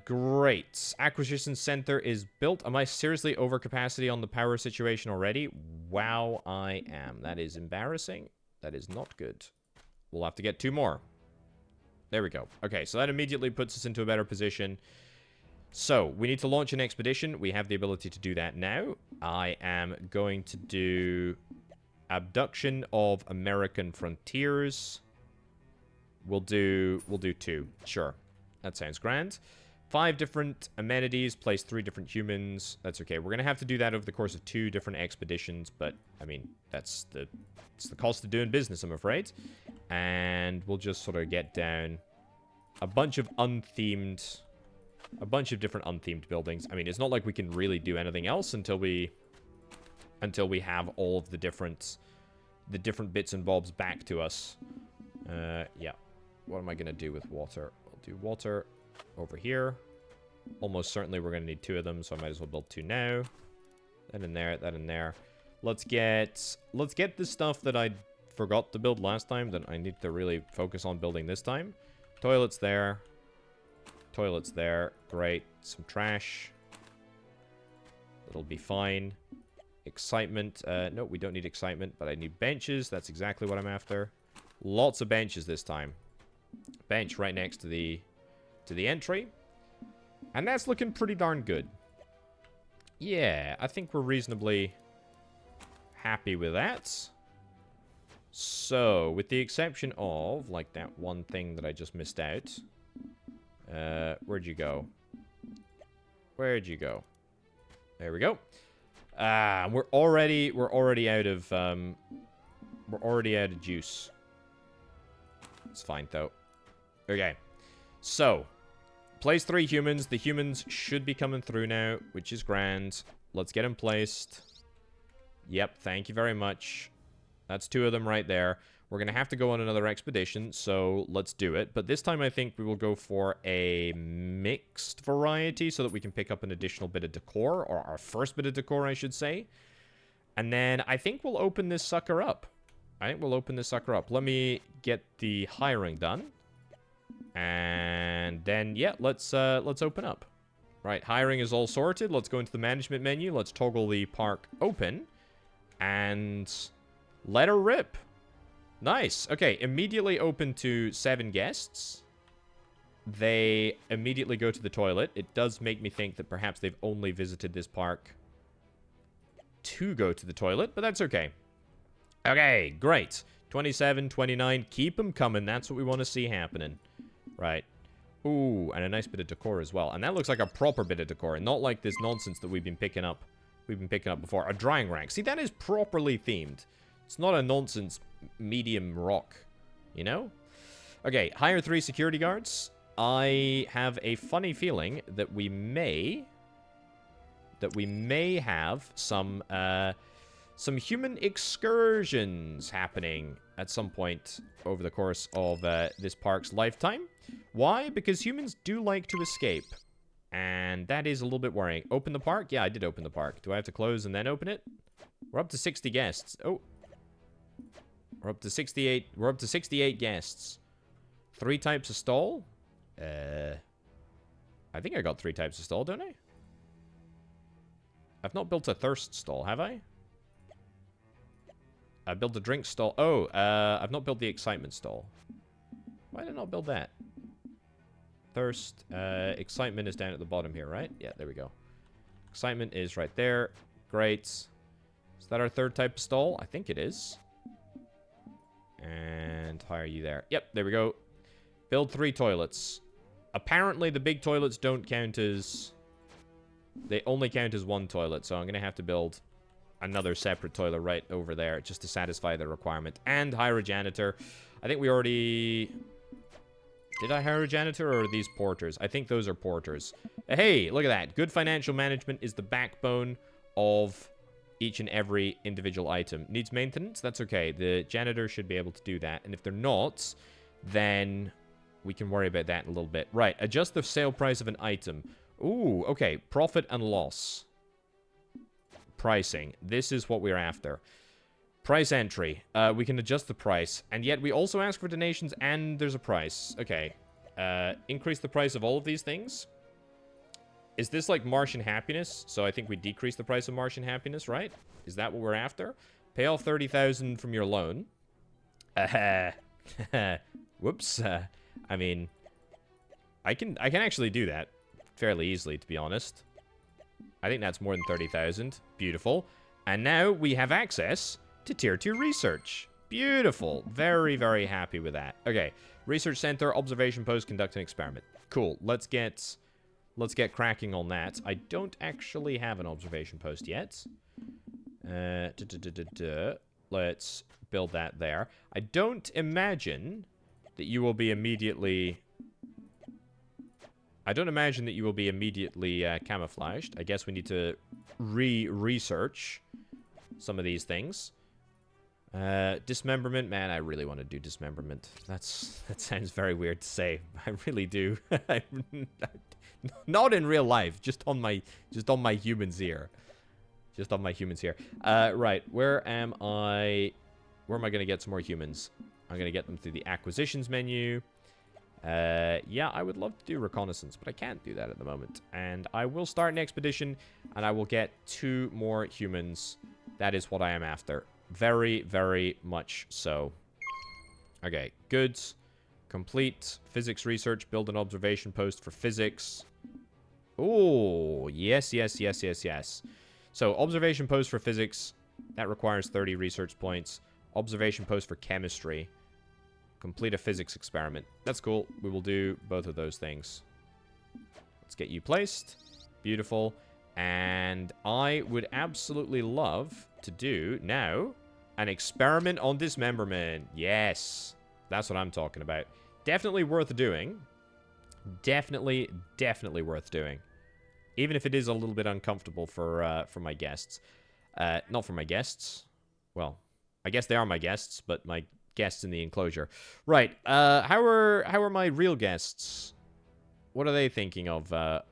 Great. Acquisition center is built. Am I seriously over capacity on the power situation already? Wow, I am. That is embarrassing. That is not good. We'll have to get 2 more. There we go. Okay, so that immediately puts us into a better position. So, we need to launch an expedition. We have the ability to do that now. I am going to do abduction of American frontiers. We'll do 2. Sure. That sounds grand. 5 different amenities, place 3 different humans. That's okay. We're going to have to do that over the course of 2 different expeditions, but, I mean, it's the cost of doing business, I'm afraid. And we'll just sort of get down a bunch of different unthemed buildings. I mean, it's not like we can really do anything else until we have all of the different bits and bobs back to us. Yeah. What am I going to do with water? I'll do water over here. Almost certainly we're going to need 2 of them, so I might as well build 2 now. That in there, that in there. Let's get the stuff that I forgot to build last time that I need to really focus on building this time. Toilets there. Toilets there. Great. Some trash. That'll be fine. Excitement. No, we don't need excitement, but I need benches. That's exactly what I'm after. Lots of benches this time. Bench right next to the entry. And that's looking pretty darn good. Yeah, I think we're reasonably happy with that. So, with the exception of, like, that one thing that I just missed out. Where'd you go? Where'd you go? There we go. We're already out of juice. It's fine, though. Okay. So, place 3 humans. The humans should be coming through now, which is grand. Let's get them placed. Yep, thank you very much. That's 2 of them right there. We're going to have to go on another expedition, so let's do it. But this time I think we will go for a mixed variety so that we can pick up an additional bit of decor, or our first bit of decor, I should say. And then I think we'll open this sucker up. Let me get the hiring done. And then, yeah, let's open up. Right, hiring is all sorted. Let's go into the management menu. Let's toggle the park open. And let her rip. Nice. Okay, immediately open to 7 guests. They immediately go to the toilet. It does make me think that perhaps they've only visited this park to go to the toilet, but that's okay. Okay, great. 27, 29, keep them coming. That's what we want to see happening. Right. Ooh, and a nice bit of decor as well. And that looks like a proper bit of decor, and not like this nonsense that we've been picking up before. A drying rack. See, that is properly themed. It's not a nonsense medium rock, you know? Okay, hire 3 security guards. I have a funny feeling that we may that we may have some human excursions happening at some point over the course of this park's lifetime. Why? Because humans do like to escape. And that is a little bit worrying. Open the park? Yeah, I did open the park. Do I have to close and then open it? We're up to 60 guests. Oh. We're up to 68. We're up to 68 guests. 3 types of stall? I think I got 3 types of stall, don't I? I've not built a thirst stall, have I? I built a drink stall. Oh, I've not built the excitement stall. Why did I not build that? Thirst. Excitement is down at the bottom here, right? Yeah, there we go. Excitement is right there. Great. Is that our 3rd type of stall? I think it is. And how are you there? Yep, there we go. Build 3 toilets. Apparently, the big toilets don't count as... They only count as 1 toilet, so I'm going to have to build another separate toilet right over there just to satisfy the requirement. And hire a janitor. I think we already... Did I hire a janitor, or are these porters? I think those are porters. Hey, look at that. Good financial management is the backbone of each and every individual item. Needs maintenance? That's okay. The janitor should be able to do that. And if they're not, then we can worry about that in a little bit. Right, adjust the sale price of an item. Ooh, okay. Profit and loss. Pricing. This is what we're after. Price entry. We can adjust the price. And yet we also ask for donations and there's a price. Okay. Increase the price of all of these things. Is this like Martian happiness? So I think we decrease the price of Martian happiness, right? Is that what we're after? Pay off 30,000 from your loan. Whoops. I mean, I can actually do that fairly easily, to be honest. I think that's more than 30,000. Beautiful. And now we have access to Tier 2 research. Beautiful. Very, very happy with that. Okay. Research center, observation post, conduct an experiment. Cool. Let's get cracking on that. I don't actually have an observation post yet. Let's build that there. I don't imagine that you will be immediately... camouflaged. I guess we need to research some of these things. Dismemberment. Man, I really want to do dismemberment. That sounds very weird to say. I really do. Not in real life, just on my humans here. Just on my humans here. Right, where am I going to get some more humans? I'm going to get them through the acquisitions menu. Yeah, I would love to do reconnaissance, but I can't do that at the moment. And I will start an expedition, and I will get 2 more humans. That is what I am after. Very, very much so. Okay, goods. Complete physics research. Build an observation post for physics. Oh, yes, yes, yes, yes, yes. So, observation post for physics. That requires 30 research points. Observation post for chemistry. Complete a physics experiment. That's cool. We will do both of those things. Let's get you placed. Beautiful. And I would absolutely love to do now an experiment on dismemberment. Yes. That's what I'm talking about. Definitely worth doing. Definitely worth doing. Even if it is a little bit uncomfortable for my guests. Not for my guests. Well, I guess they are my guests, but my guests in the enclosure. Right. How are my real guests? What are they thinking of the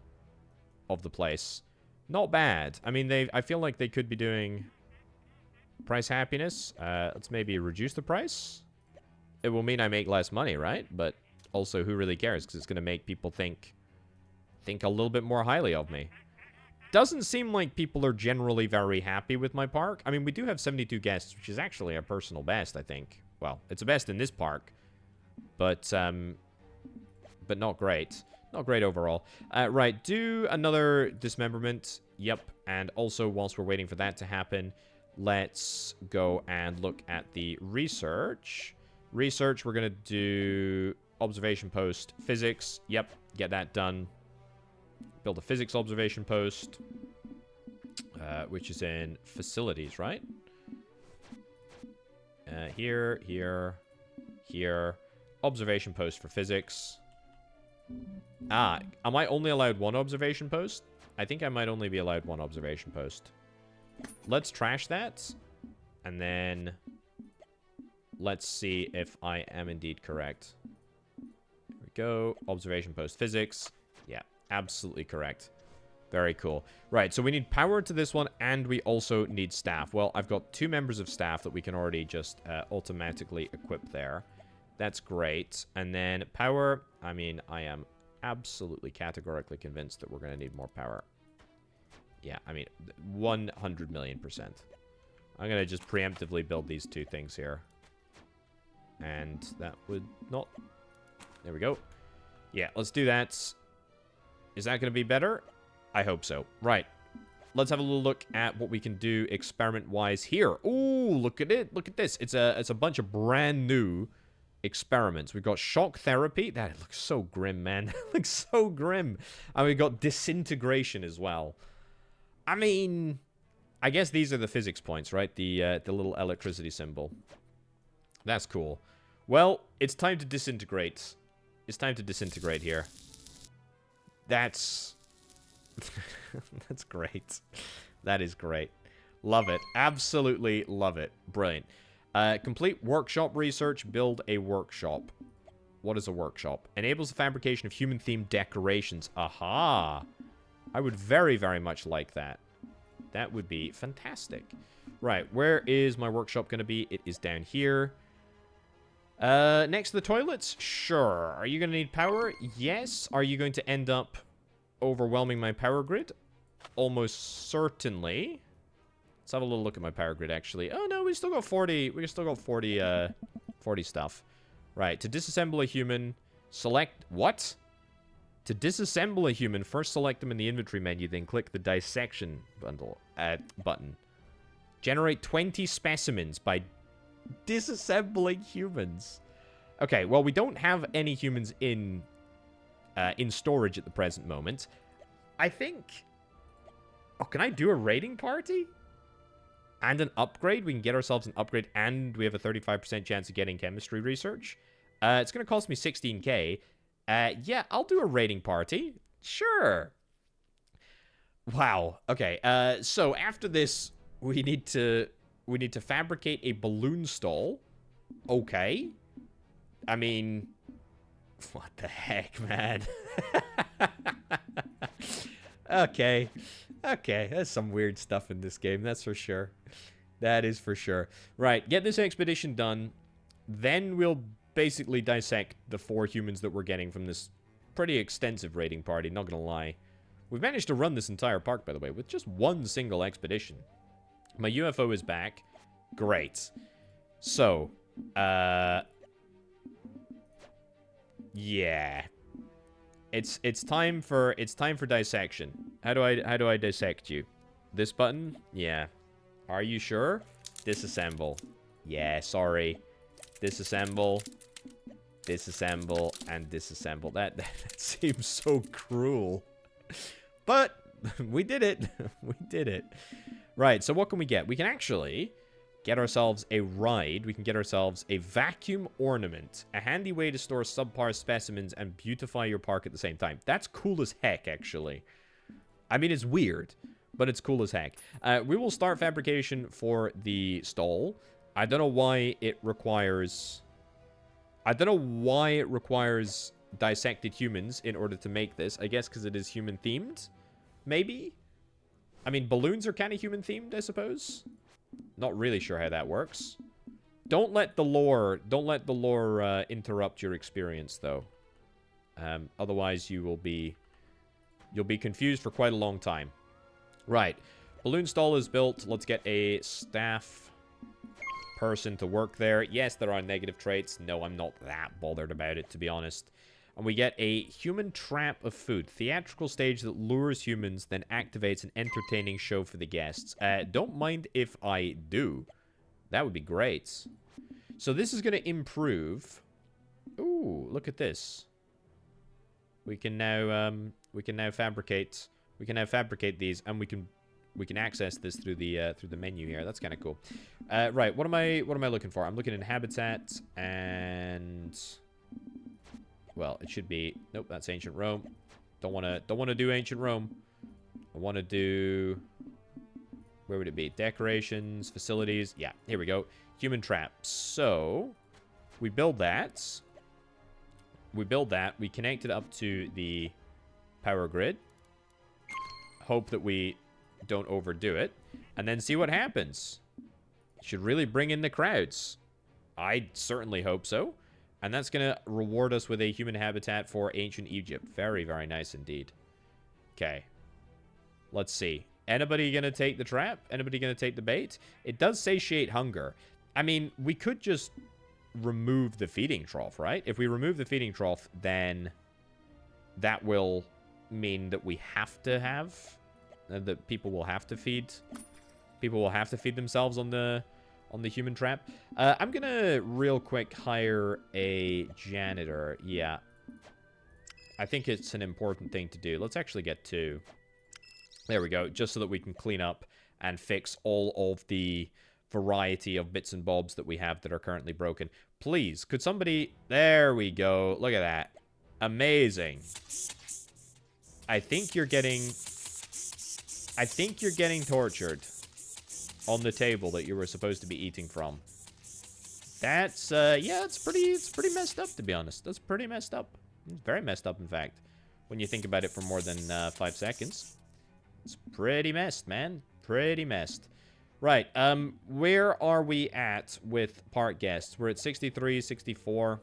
place? Not bad. I mean, I feel like they could be doing price happiness. Let's maybe reduce the price. It will mean I make less money, right? But also, who really cares? Because it's going to make people think a little bit more highly of me. Doesn't seem like people are generally very happy with my park. I mean, we do have 72 guests, which is actually our personal best, I think. Well, it's the best in this park, but not great. Not great overall. Right, do another dismemberment. Yep, and also, whilst we're waiting for that to happen, let's go and look at the research. Research, we're going to do observation post physics. Yep, get that done. Build a physics observation post, which is in facilities, right? Here. Observation post for physics. Ah, am I only allowed 1 observation post? I think I might only be allowed one observation post. Let's trash that. And then let's see if I am indeed correct. Here we go. Observation post physics. Yeah, absolutely correct. Very cool. Right, so we need power to this one, and we also need staff. Well, I've got 2 members of staff that we can already just automatically equip there. That's great. And then power, I mean, I am absolutely categorically convinced that we're going to need more power. Yeah, I mean, 100 million%. I'm going to just preemptively build these 2 things here. And that would not... There we go. Yeah, let's do that. Is that going to be better? I hope so. Right. Let's have a little look at what we can do experiment-wise here. Ooh, look at it. Look at this. It's a bunch of brand new experiments. We've got shock therapy. That looks so grim, man. It looks so grim. And we've got disintegration as well. I mean, I guess these are the physics points, right? The little electricity symbol. That's cool. Well, it's time to disintegrate. It's time to disintegrate here. That's... That's great. That is great. Love it. Absolutely love it. Brilliant. Complete workshop research. Build a workshop. What is a workshop? Enables the fabrication of human-themed decorations. Aha! I would very, very much like that. That would be fantastic. Right, where is my workshop going to be? It is down here. Next to the toilets? Sure. Are you going to need power? Yes. Are you going to end up overwhelming my power grid? Almost certainly. Let's have a little look at my power grid, actually. Oh, no, we still got 40. We still got 40 stuff. Right, to disassemble a human, select... What? To disassemble a human, first select them in the inventory menu, then click the dissection button. Generate 20 specimens by disassembling humans. Okay, well, we don't have any humans in storage at the present moment. I think... Oh, can I do a raiding party? And an upgrade? We can get ourselves an upgrade, and we have a 35% chance of getting chemistry research. It's going to cost me 16k. Yeah, I'll do a raiding party. Sure. Wow. Okay. So after this, we need to fabricate a balloon stall. Okay. I mean, what the heck, man? Okay. Okay, there's some weird stuff in this game, that's for sure. That is for sure. Right, get this expedition done. Then we'll basically dissect the 4 humans that we're getting from this pretty extensive raiding party, not gonna lie. We've managed to run this entire park, by the way, with just one single expedition. My UFO is back. Great. So, yeah. It's time for dissection. How do I dissect you? This button? Yeah. Are you sure? Disassemble. Yeah, sorry. Disassemble. Disassemble and disassemble. That seems so cruel. But we did it. We did it. Right, so what can we get? We can actually get ourselves a ride. We can get ourselves a vacuum ornament. A handy way to store subpar specimens and beautify your park at the same time. That's cool as heck, actually. I mean, it's weird, but it's cool as heck. We will start fabrication for the stall. I don't know why it requires... dissected humans in order to make this. I guess because it is human-themed? Maybe? I mean, balloons are kind of human-themed, I suppose. Not really sure how that works. Don't let the lore interrupt your experience, though. Otherwise, you'll be confused for quite a long time. Right. Balloon stall is built. Let's get a staff person to work there. Yes, there are negative traits. No, I'm not that bothered about it, to be honest. And we get a human trap of food. Theatrical stage that lures humans, then activates an entertaining show for the guests. Don't mind if I do. That would be great. So this is going to improve. Ooh, look at this. We can now fabricate. We can now fabricate these, and we can access this through the menu here. That's kind of cool. Right, what am I looking for? I'm looking in habitat and... Well, it should be... Nope, that's ancient Rome. Don't want to do ancient Rome. I want to do... Where would it be? Decorations, facilities. Yeah, here we go. Human trap. So, we build that. We build that. We connect it up to the power grid. Hope that we don't overdo it. And then see what happens. Should really bring in the crowds. I certainly hope so. And that's going to reward us with a human habitat for ancient Egypt. Very, very nice indeed. Okay. Let's see. Anybody going to take the trap? Anybody going to take the bait? It does satiate hunger. I mean, we could just remove the feeding trough, right? If we remove the feeding trough, then that will mean that we have to have... that people will have to feed... People will have to feed themselves on the human trap. I'm going to real quick hire a janitor. Yeah. I think it's an important thing to do. Let's actually get two. There we go. Just so that we can clean up and fix all of the variety of bits and bobs that we have that are currently broken. Please, could somebody... There we go. Look at that. Amazing. I think you're getting tortured on the table that you were supposed to be eating from. That's, yeah, it's pretty messed up, to be honest. That's pretty messed up. It's very messed up, in fact, when you think about it for more than 5 seconds. It's pretty messed, man. Pretty messed. Right, where are we at with part guests? We're at 63, 64.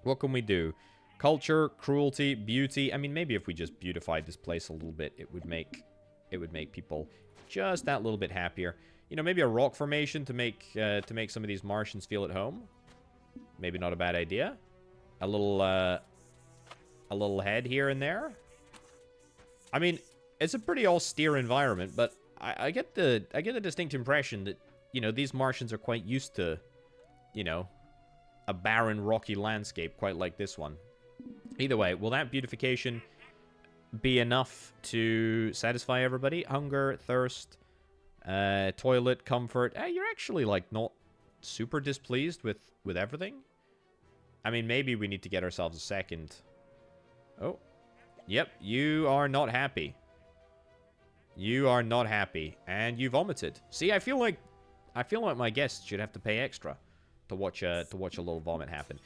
What can we do? Culture, cruelty, beauty. I mean, maybe if we just beautified this place a little bit, it would make people just that little bit happier. You know, maybe a rock formation to make some of these Martians feel at home. Maybe not a bad idea. A little head here and there. I mean, it's a pretty austere environment, but I get the distinct impression that, you know, these Martians are quite used to, you know, a barren, rocky landscape quite like this one. Either way, will that beautification be enough to satisfy everybody? Hunger, thirst, toilet, comfort. You're actually, like, not super displeased with everything. I mean, maybe we need to get ourselves a second. Oh. Yep, you are not happy. You are not happy. And you vomited. See, I feel like my guests should have to pay extra to watch a little vomit happen.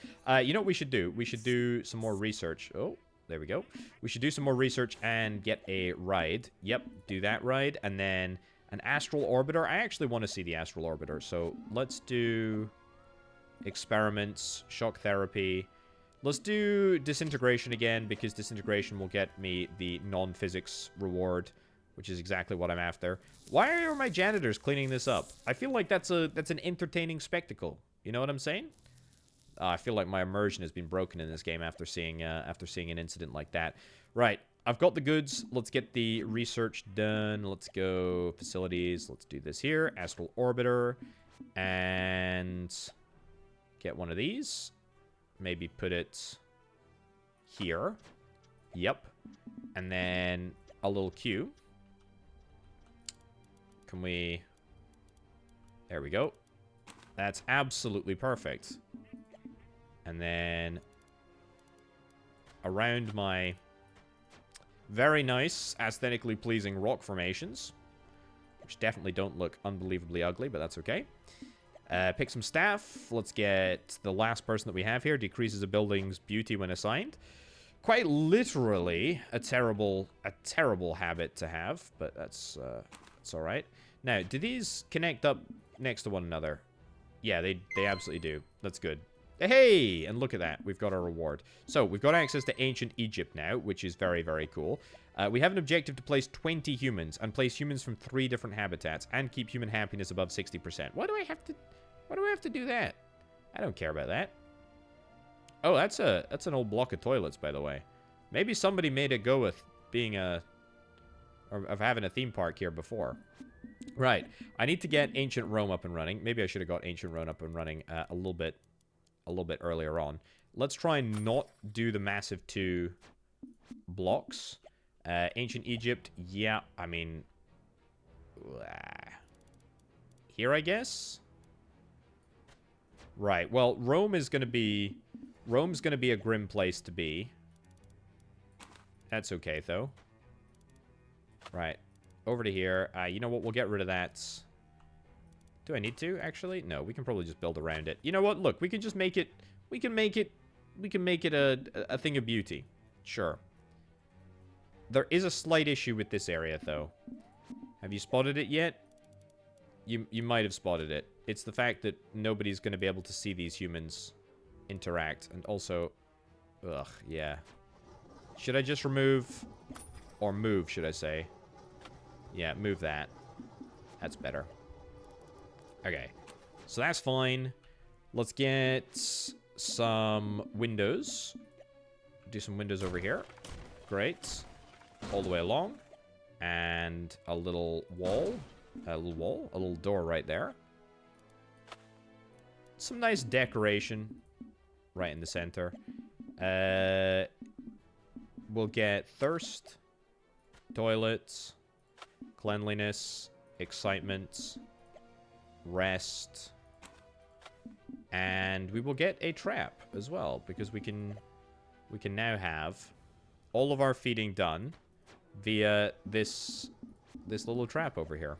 You know what we should do? We should do some more research. Oh, there we go. We should do some more research and get a ride. Yep, do that ride. And then an astral orbiter. I actually want to see the astral orbiter. So let's do experiments, shock therapy. Let's do disintegration again, because disintegration will get me the non-physics reward, which is exactly what I'm after. Why are my janitors cleaning this up? I feel like that's an entertaining spectacle. You know what I'm saying? I feel like my immersion has been broken in this game after seeing an incident like that. Right, I've got the goods. Let's get the research done. Let's go facilities. Let's do this here. Astral orbiter. And get one of these. Maybe put it here. Yep. And then a little queue. Can we... There we go. That's absolutely perfect. And then around my very nice, aesthetically pleasing rock formations, which definitely don't look unbelievably ugly, but that's okay. Pick some staff. Let's get the last person that we have here. Decreases a building's beauty when assigned. Quite literally a terrible habit to have, but that's all right. Now, do these connect up next to one another? Yeah, they absolutely do. That's good. Hey, and look at that. We've got our reward. So, we've got access to ancient Egypt now, which is very, very cool. We have an objective to place 20 humans and place humans from 3 different habitats and keep human happiness above 60%. Why do I have to do that? I don't care about that. Oh, that's an old block of toilets, by the way. Maybe somebody made it go with being of having a theme park here before. Right. I need to get ancient Rome up and running. Maybe I should have got ancient Rome up and running a little bit earlier on. Let's try and not do the massive 2 blocks. Ancient Egypt, yeah, I mean... here, I guess? Right, well, Rome's gonna be a grim place to be. That's okay, though. Right. Over to here. You know what? We'll get rid of that. Do I need to, actually? No, we can probably just build around it. You know what? Look, we can just make it... We can make it a thing of beauty. Sure. There is a slight issue with this area, though. Have you spotted it yet? You might have spotted it. It's the fact that nobody's going to be able to see these humans interact. And also... Ugh, yeah. Should I just remove... Or move, should I say? Yeah, move that. That's better. Okay. So that's fine. Let's get some windows. Do some windows over here. Great. All the way along. And a little wall. A little door right there. Some nice decoration right in the center. We'll get thirst, toilets, cleanliness, excitement, rest, and we will get a trap as well, because we can now have all of our feeding done via this little trap over here,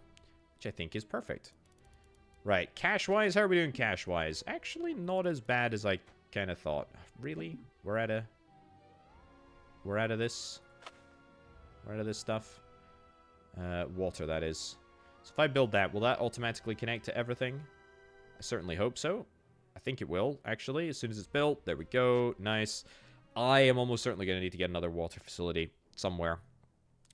which I think is perfect. Right, cash-wise, how are we doing cash-wise? Actually, not as bad as I kind of thought. Really? We're out of this? We're out of this stuff? Water, that is. So if I build that, will that automatically connect to everything? I certainly hope so. I think it will, actually, as soon as it's built. There we go. Nice. I am almost certainly going to need to get another water facility somewhere.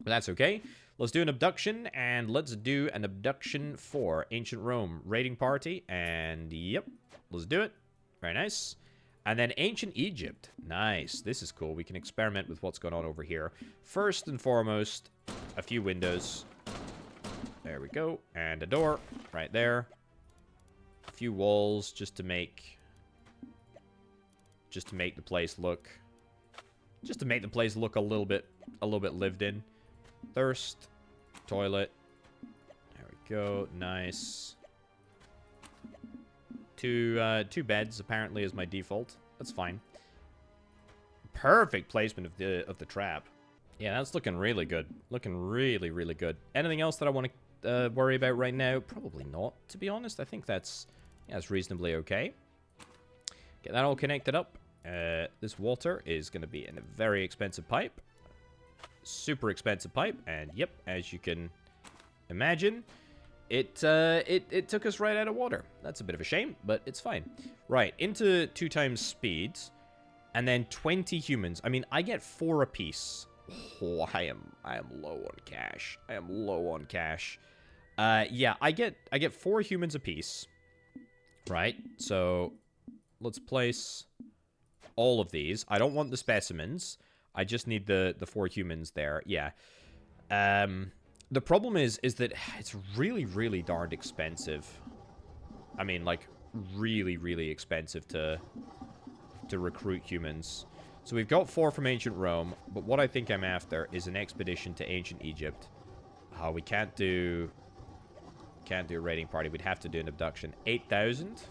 But that's okay. Let's do an abduction, and let's do an abduction for Ancient Rome. Raiding party, and yep, let's do it. Very nice. And then Ancient Egypt. Nice. This is cool. We can experiment with what's going on over here. First and foremost, a few windows. There we go. And a door right there. A few walls just to make the place look a little bit lived in. Thirst, toilet. There we go. Nice. Two beds apparently is my default. That's fine. Perfect placement of the trap. Yeah, that's looking really good. Looking really, really good. Anything else that I want to worry about right now? Probably not, to be honest. I think that's reasonably okay. Get that all connected up. This water is going to be in a very expensive pipe. Super expensive pipe. And yep, as you can imagine, it took us right out of water. That's a bit of a shame, but it's fine. Right, into 2 times speed. And then 20 humans. I mean, I get 4 apiece. Oh, I am low on cash. I am low on cash. Yeah, I get 4 humans apiece. Right, so let's place all of these. I don't want the specimens. I just need the 4 humans there. Yeah. The problem is that it's really, really darned expensive. I mean, like, really, really expensive to recruit humans. So we've got 4 from Ancient Rome, but what I think I'm after is an expedition to Ancient Egypt. Oh, we can't do a raiding party. We'd have to do an abduction. 8,000?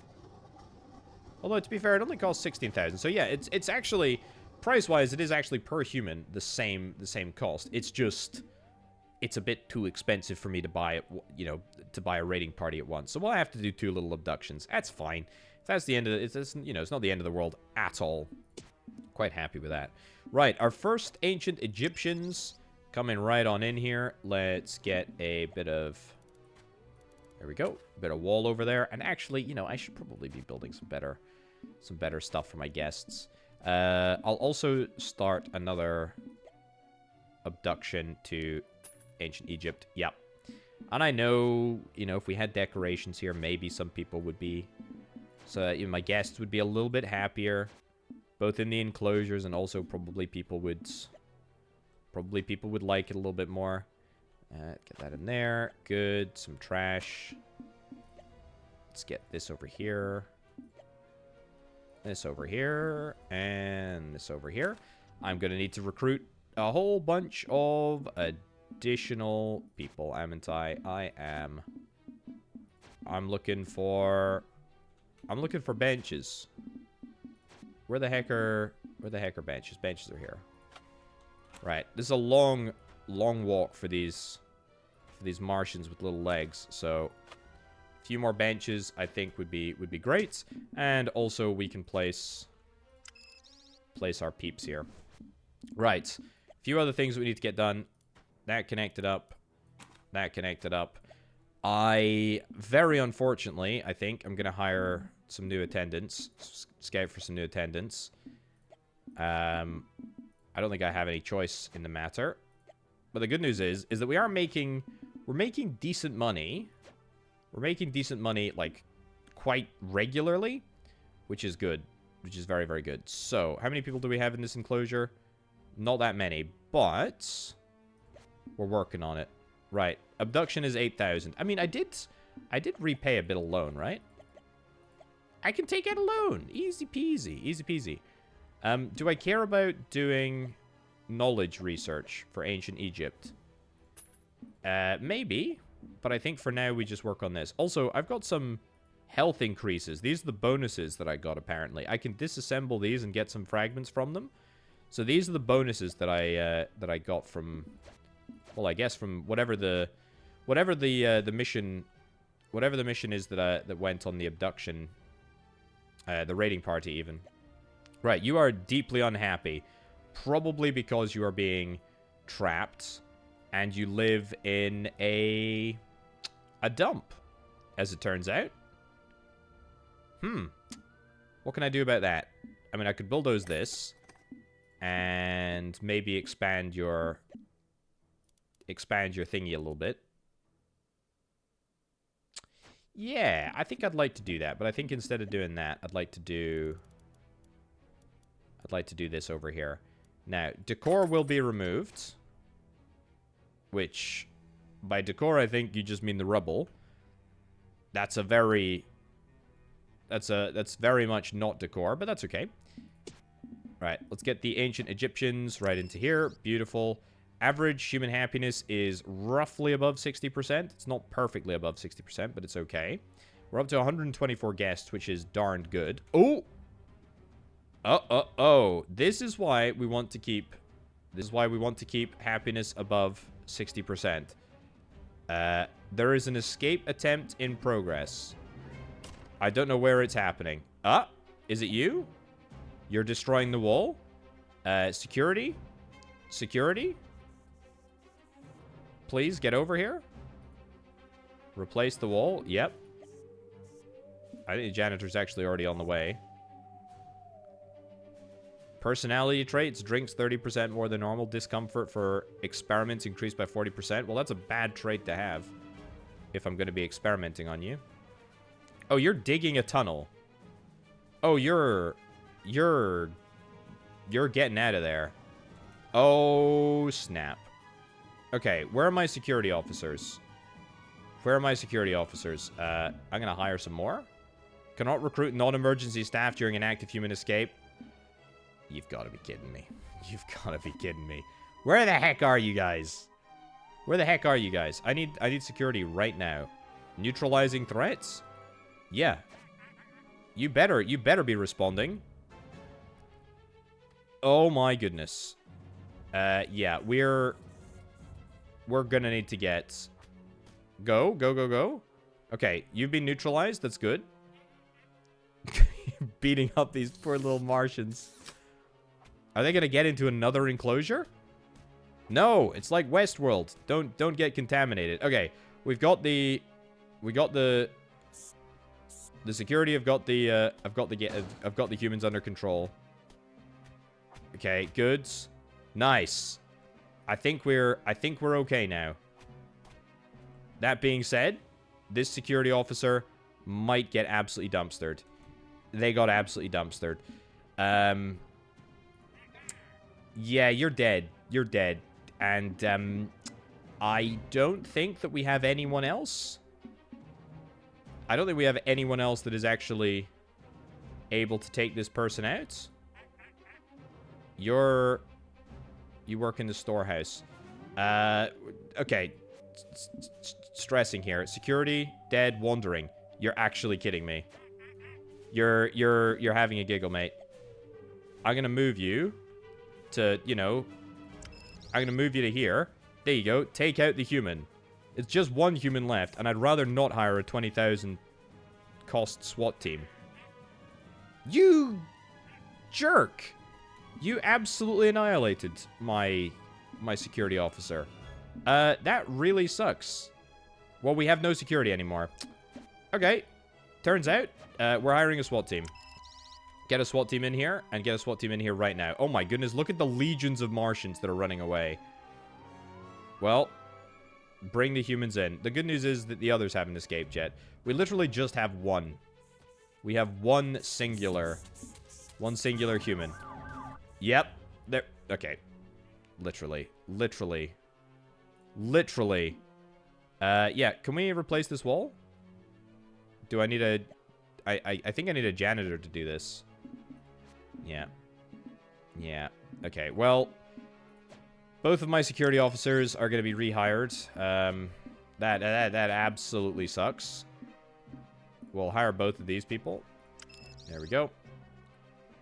Although, to be fair, it only costs 16,000. So yeah, it's actually, price-wise, it is actually per human the same cost. It's just, it's a bit too expensive for me to buy it, you know, to buy a raiding party at once. So we'll have to do 2 little abductions. That's fine. If that's the end of it, it's, you know, it's not the end of the world at all. Quite happy with that. Right, our first ancient Egyptians coming right on in here. Let's get a bit of, there we go, a bit of wall over there. And actually, you know, I should probably be building some better stuff for my guests. I'll also start another abduction to Ancient Egypt. Yep. And I know, you know, if we had decorations here, maybe some people would be, so you know, my guests would be a little bit happier, both in the enclosures, and also probably people would like it a little bit more. Get that in there. Good. Some trash. Let's get this over here. This over here. And this over here. I'm going to need to recruit a whole bunch of additional people, haven't I? I'm looking for benches. Where the heck are benches? Benches are here. Right. This is a long long walk for these Martians with little legs. So a few more benches I think would be great. And also we can place our peeps here. Right. A few other things we need to get done. That connected up. That connected up. Very unfortunately, I think I'm going to hire some new attendants. Scout for some new attendants. I don't think I have any choice in the matter. But the good news is that we're making decent money. We're making decent money, like, quite regularly, which is good. Which is very, very good. So, how many people do we have in this enclosure? Not that many, but we're working on it. Right. Abduction is 8,000. I mean, I did repay a bit of loan, right? I can take out a loan. Easy peasy. Easy peasy. Do I care about doing knowledge research for ancient Egypt? Maybe. But I think for now we just work on this. Also, I've got some health increases. These are the bonuses that I got, apparently. I can disassemble these and get some fragments from them. So these are the bonuses that I got from... Well, I guess from whatever the mission is that went on the abduction, the raiding party even. Right, you are deeply unhappy, probably because you are being trapped, and you live in a dump, as it turns out. What can I do about that? I mean, I could bulldoze this, and maybe expand your thingy a little bit. Yeah, I think I'd like to do that, but I think instead of doing that, I'd like to do this over here. Now, decor will be removed, which by decor I think you just mean the rubble. That's very much not decor, but that's okay. Right, let's get the ancient Egyptians right into here. Beautiful. Average human happiness is roughly above 60%. It's not perfectly above 60%, but it's okay. We're up to 124 guests, which is darned good. Oh! Oh. This is why we want to keep... happiness above 60%. There is an escape attempt in progress. I don't know where it's happening. Is it you? You're destroying the wall? Security? Security? Please, get over here. Replace the wall. Yep. I think the janitor's actually already on the way. Personality traits. Drinks 30% more than normal. Discomfort for experiments increased by 40%. Well, that's a bad trait to have if I'm going to be experimenting on you. Oh, you're digging a tunnel. Oh, you're getting out of there. Oh, snap. Okay, where are my security officers? Where are my security officers? I'm going to hire some more. Cannot recruit non-emergency staff during an active human escape. You've got to be kidding me. You've got to be kidding me. Where the heck are you guys? Where the heck are you guys? I need security right now. Neutralizing threats? Yeah. You better be responding. Oh my goodness. Yeah, we're gonna need to get... Go. Okay, you've been neutralized. That's good. Beating up these poor little Martians. Are they gonna get into another enclosure? No, it's like Westworld. Don't get contaminated. Okay, we've got the security. I've got the humans under control. Okay, goods. Nice. I think we're okay now. That being said, this security officer might get absolutely dumpstered. They got absolutely dumpstered. Yeah, you're dead. You're dead. And I don't think that we have anyone else. I don't think we have anyone else that is actually able to take this person out. You work in the storehouse. Okay. Stressing here. Security, dead, wandering. You're actually kidding me. You're having a giggle, mate. I'm gonna move you to, I'm gonna move you to here. There you go. Take out the human. It's just one human left, and I'd rather not hire a 20,000 cost SWAT team. You jerk! You absolutely annihilated my security officer. That really sucks. Well, we have no security anymore. Okay. Turns out, we're hiring a SWAT team. Get a SWAT team in here, and get a SWAT team in here right now. Oh my goodness, look at the legions of Martians that are running away. Well, bring the humans in. The good news is that the others haven't escaped yet. We literally just have one. We have one singular human. Yep. There. Okay. Literally. Yeah, can we replace this wall? Do I need a... I think I need a janitor to do this. Yeah. Yeah. Okay, well... Both of my security officers are going to be rehired. That absolutely sucks. We'll hire both of these people. There we go.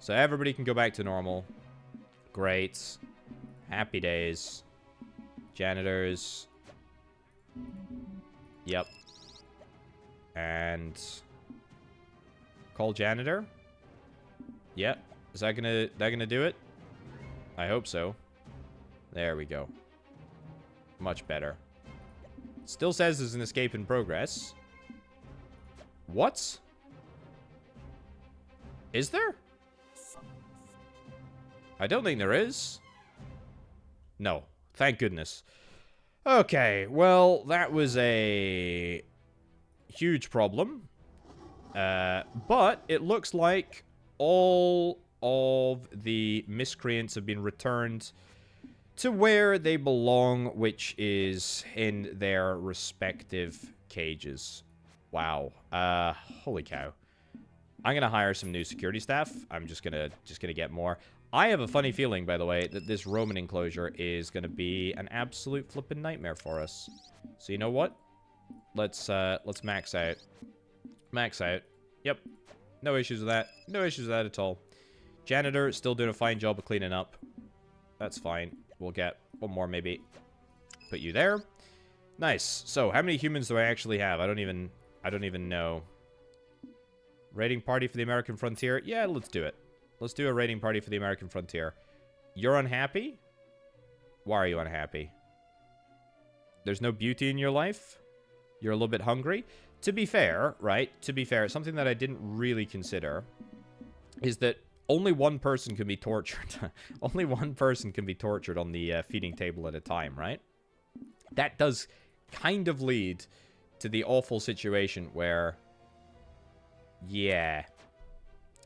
So everybody can go back to normal. Great. Happy days. Janitors. Yep. And... Call janitor? Yep. Is that gonna do it? I hope so. There we go. Much better. Still says there's an escape in progress. What? Is there? I don't think there is. No. Thank goodness. Okay, well, that was a huge problem. But it looks like all of the miscreants have been returned to where they belong, which is in their respective cages. Wow. Holy cow. I'm gonna hire some new security staff. I'm just gonna get more. I have a funny feeling, by the way, that this Roman enclosure is gonna be an absolute flippin' nightmare for us. So you know what? Let's max out. Max out. Yep. No issues with that. No issues with that at all. Janitor still doing a fine job of cleaning up. That's fine. We'll get one more maybe. Put you there. Nice. So, how many humans do I actually have? I don't even know. Raiding party for the American frontier? Yeah, let's do it. Let's do a raiding party for the American frontier. You're unhappy? Why are you unhappy? There's no beauty in your life? You're a little bit hungry? To be fair, right? To be fair, something that I didn't really consider is that only one person can be tortured. Only one person can be tortured on the feeding table at a time, right? That does kind of lead to the awful situation where... Yeah.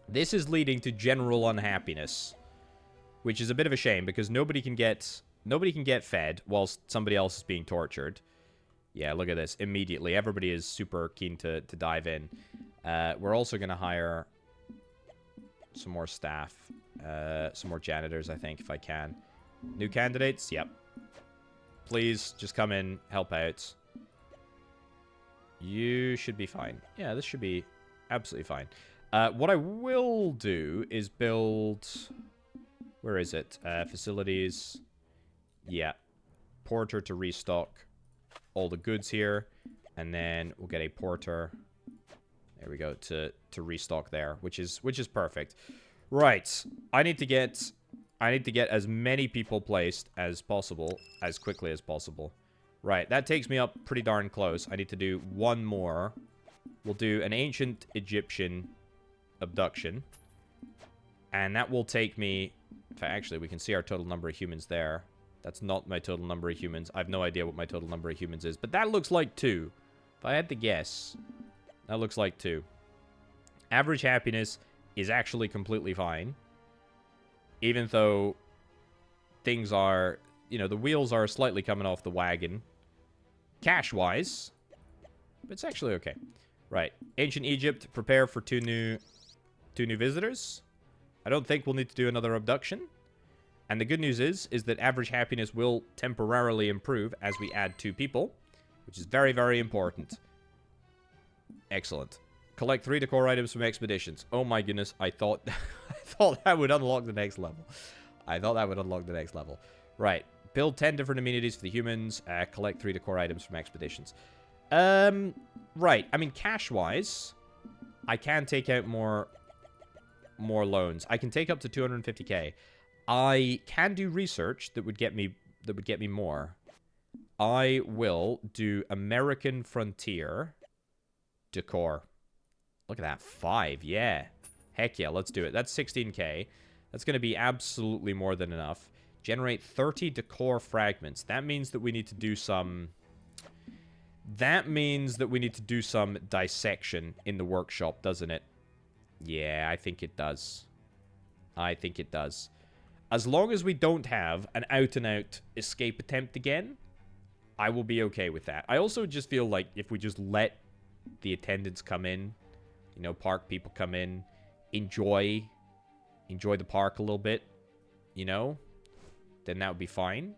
This is leading to general unhappiness. Which is a bit of a shame, because nobody can get fed whilst somebody else is being tortured. Yeah, look at this. Immediately. Everybody is super keen to dive in. We're also going to hire some more staff. Some more janitors, I think, if I can. New candidates? Yep. Please, just come in, help out. You should be fine. Yeah, this should be absolutely fine. What I will do is build... Where is it? Facilities. Yeah. Porter to restock all the goods here. And then we'll get a porter. There we go. To restock there, which is perfect. Right. I need to get as many people placed as possible, as quickly as possible. Right. That takes me up pretty darn close. I need to do one more. We'll do an ancient Egyptian abduction. And that will take me... Actually, we can see our total number of humans there. That's not my total number of humans. I have no idea what my total number of humans is. But that looks like 2. If I had to guess, that looks like 2. Average happiness is actually completely fine. Even though things are... You know, the wheels are slightly coming off the wagon. Cash-wise. But it's actually okay. Right. Ancient Egypt, prepare for two new visitors. I don't think we'll need to do another abduction. And the good news is that average happiness will temporarily improve as we add 2 people, which is very, very important. Excellent. Collect 3 decor items from expeditions. Oh my goodness, I thought that would unlock the next level. I thought that would unlock the next level. Right. Build 10 different amenities for the humans. Collect 3 decor items from expeditions. Right. I mean, cash-wise, I can take out more loans. I can take up to 250k. I can do research that would get me more. I will do American Frontier decor. Look at that. 5. Yeah. Heck yeah, let's do it. That's 16k. That's going to be absolutely more than enough. Generate 30 decor fragments. That means that we need to do some... That means that we need to do some dissection in the workshop, doesn't it? Yeah, I think it does. I think it does. As long as we don't have an out-and-out escape attempt again, I will be okay with that. I also just feel like if we just let the attendants come in, you know, park people come in, enjoy the park a little bit, you know, then that would be fine.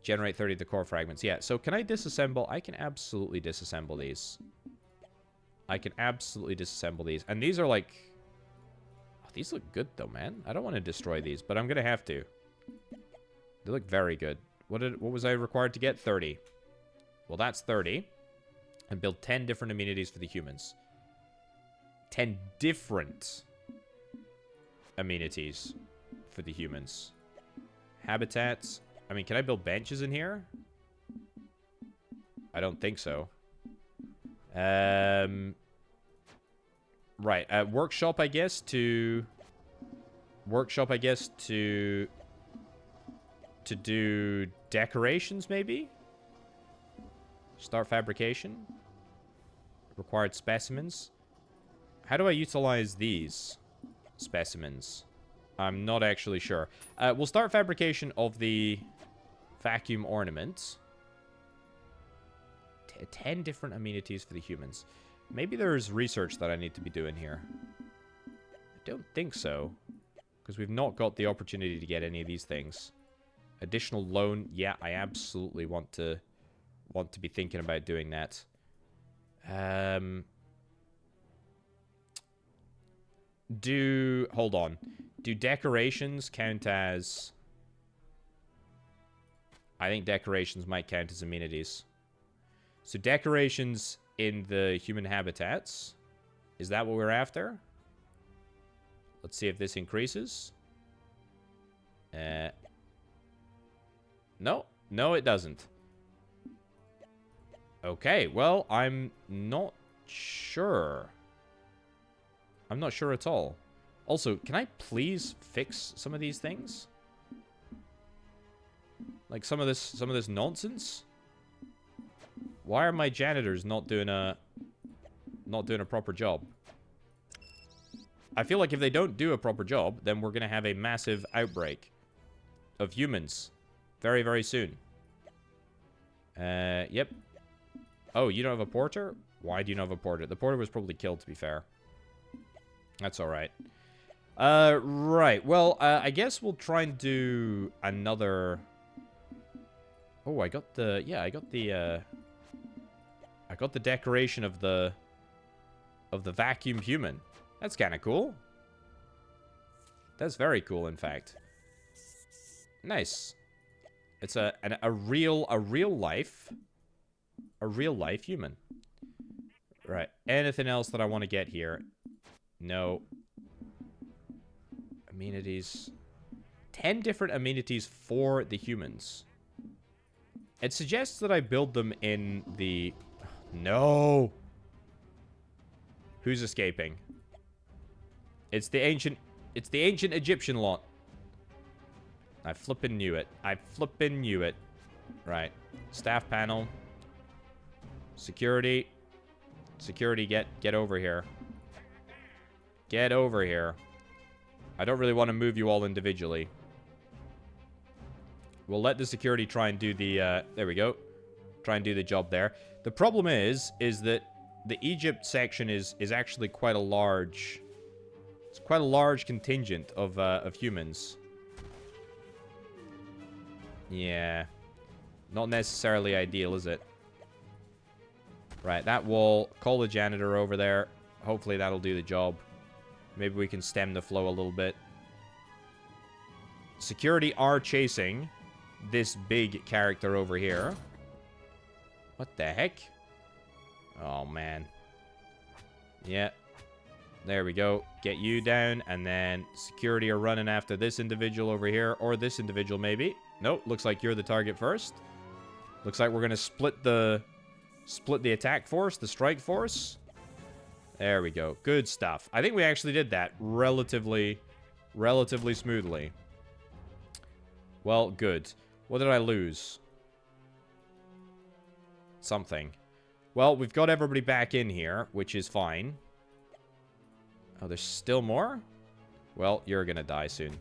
Generate 30 decor fragments. Yeah, so can I disassemble? I can absolutely disassemble these. I can absolutely disassemble these. And these are like... Oh, these look good, though, man. I don't want to destroy these, but I'm going to have to. They look very good. What was I required to get? 30. Well, that's 30. And build 10 different amenities for the humans. 10 different amenities for the humans. Habitats. I mean, can I build benches in here? I don't think so. Right. Workshop, I guess, to... Workshop, I guess, to do decorations, maybe? Start fabrication. Required specimens. How do I utilize these specimens? I'm not actually sure. We'll start fabrication of the vacuum ornament. 10 different amenities for the humans. Maybe there's research that I need to be doing here. I don't think so. Because we've not got the opportunity to get any of these things. Additional loan. Yeah, I absolutely want to be thinking about doing that. Hold on. Do decorations count as... I think decorations might count as amenities. So decorations in the human habitats. Is that what we're after? Let's see if this increases. No. No, it doesn't. Okay, well, I'm not sure. I'm not sure at all. Also, can I please fix some of these things? Like some of this nonsense? Why are my janitors not doing a proper job? I feel like if they don't do a proper job, then we're gonna have a massive outbreak of humans very, very soon. Yep. Oh, you don't have a porter? Why do you not have a porter? The porter was probably killed, to be fair. That's alright. Right. Well, I guess we'll try and do another... Oh, I got the... Yeah, I got the decoration of the vacuum human. That's kind of cool. That's very cool, in fact. Nice. It's a real life human. Right. Anything else that I want to get here? No. Amenities. 10 different amenities for the humans. It suggests that I build them in the... No! Who's escaping? It's the ancient Egyptian lot. I flippin' knew it. I flippin' knew it. Right. Staff panel. Security. Security, get over here. Get over here. I don't really want to move you all individually. We'll let the security try and do the, there we go. Try and do the job there. The problem is that the Egypt section is actually quite a large... It's quite a large contingent of humans. Yeah. Not necessarily ideal, is it? Right, that wall. Call the janitor over there. Hopefully that'll do the job. Maybe we can stem the flow a little bit. Security are chasing this big character over here. What the heck? Oh, man. Yeah. There we go. Get you down, and then security are running after this individual over here, or this individual maybe. Nope, looks like you're the target first. Looks like we're gonna split the attack force, the strike force. There we go. Good stuff. I think we actually did that relatively smoothly. Well, good. What did I lose? Something. Well, we've got everybody back in here, which is fine. Oh, there's still more? Well, you're gonna die soon.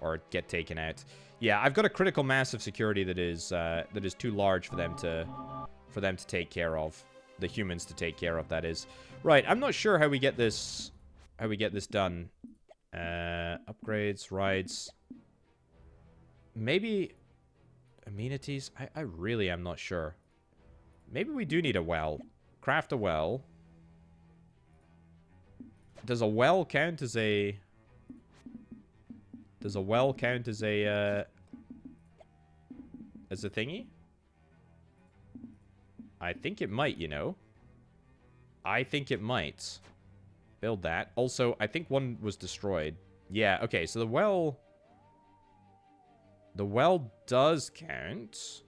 Or get taken out. Yeah, I've got a critical mass of security that is too large for them to take care of. The humans to take care of, that is. Right, I'm not sure how we get this done. Upgrades, rides. Maybe amenities? I really am not sure. Maybe we do need a well. Craft a well. Does a well count as a... Does a well count as a thingy? I think it might, you know. I think it might. Build that. Also, I think one was destroyed. Yeah, okay, so the well... The well does count.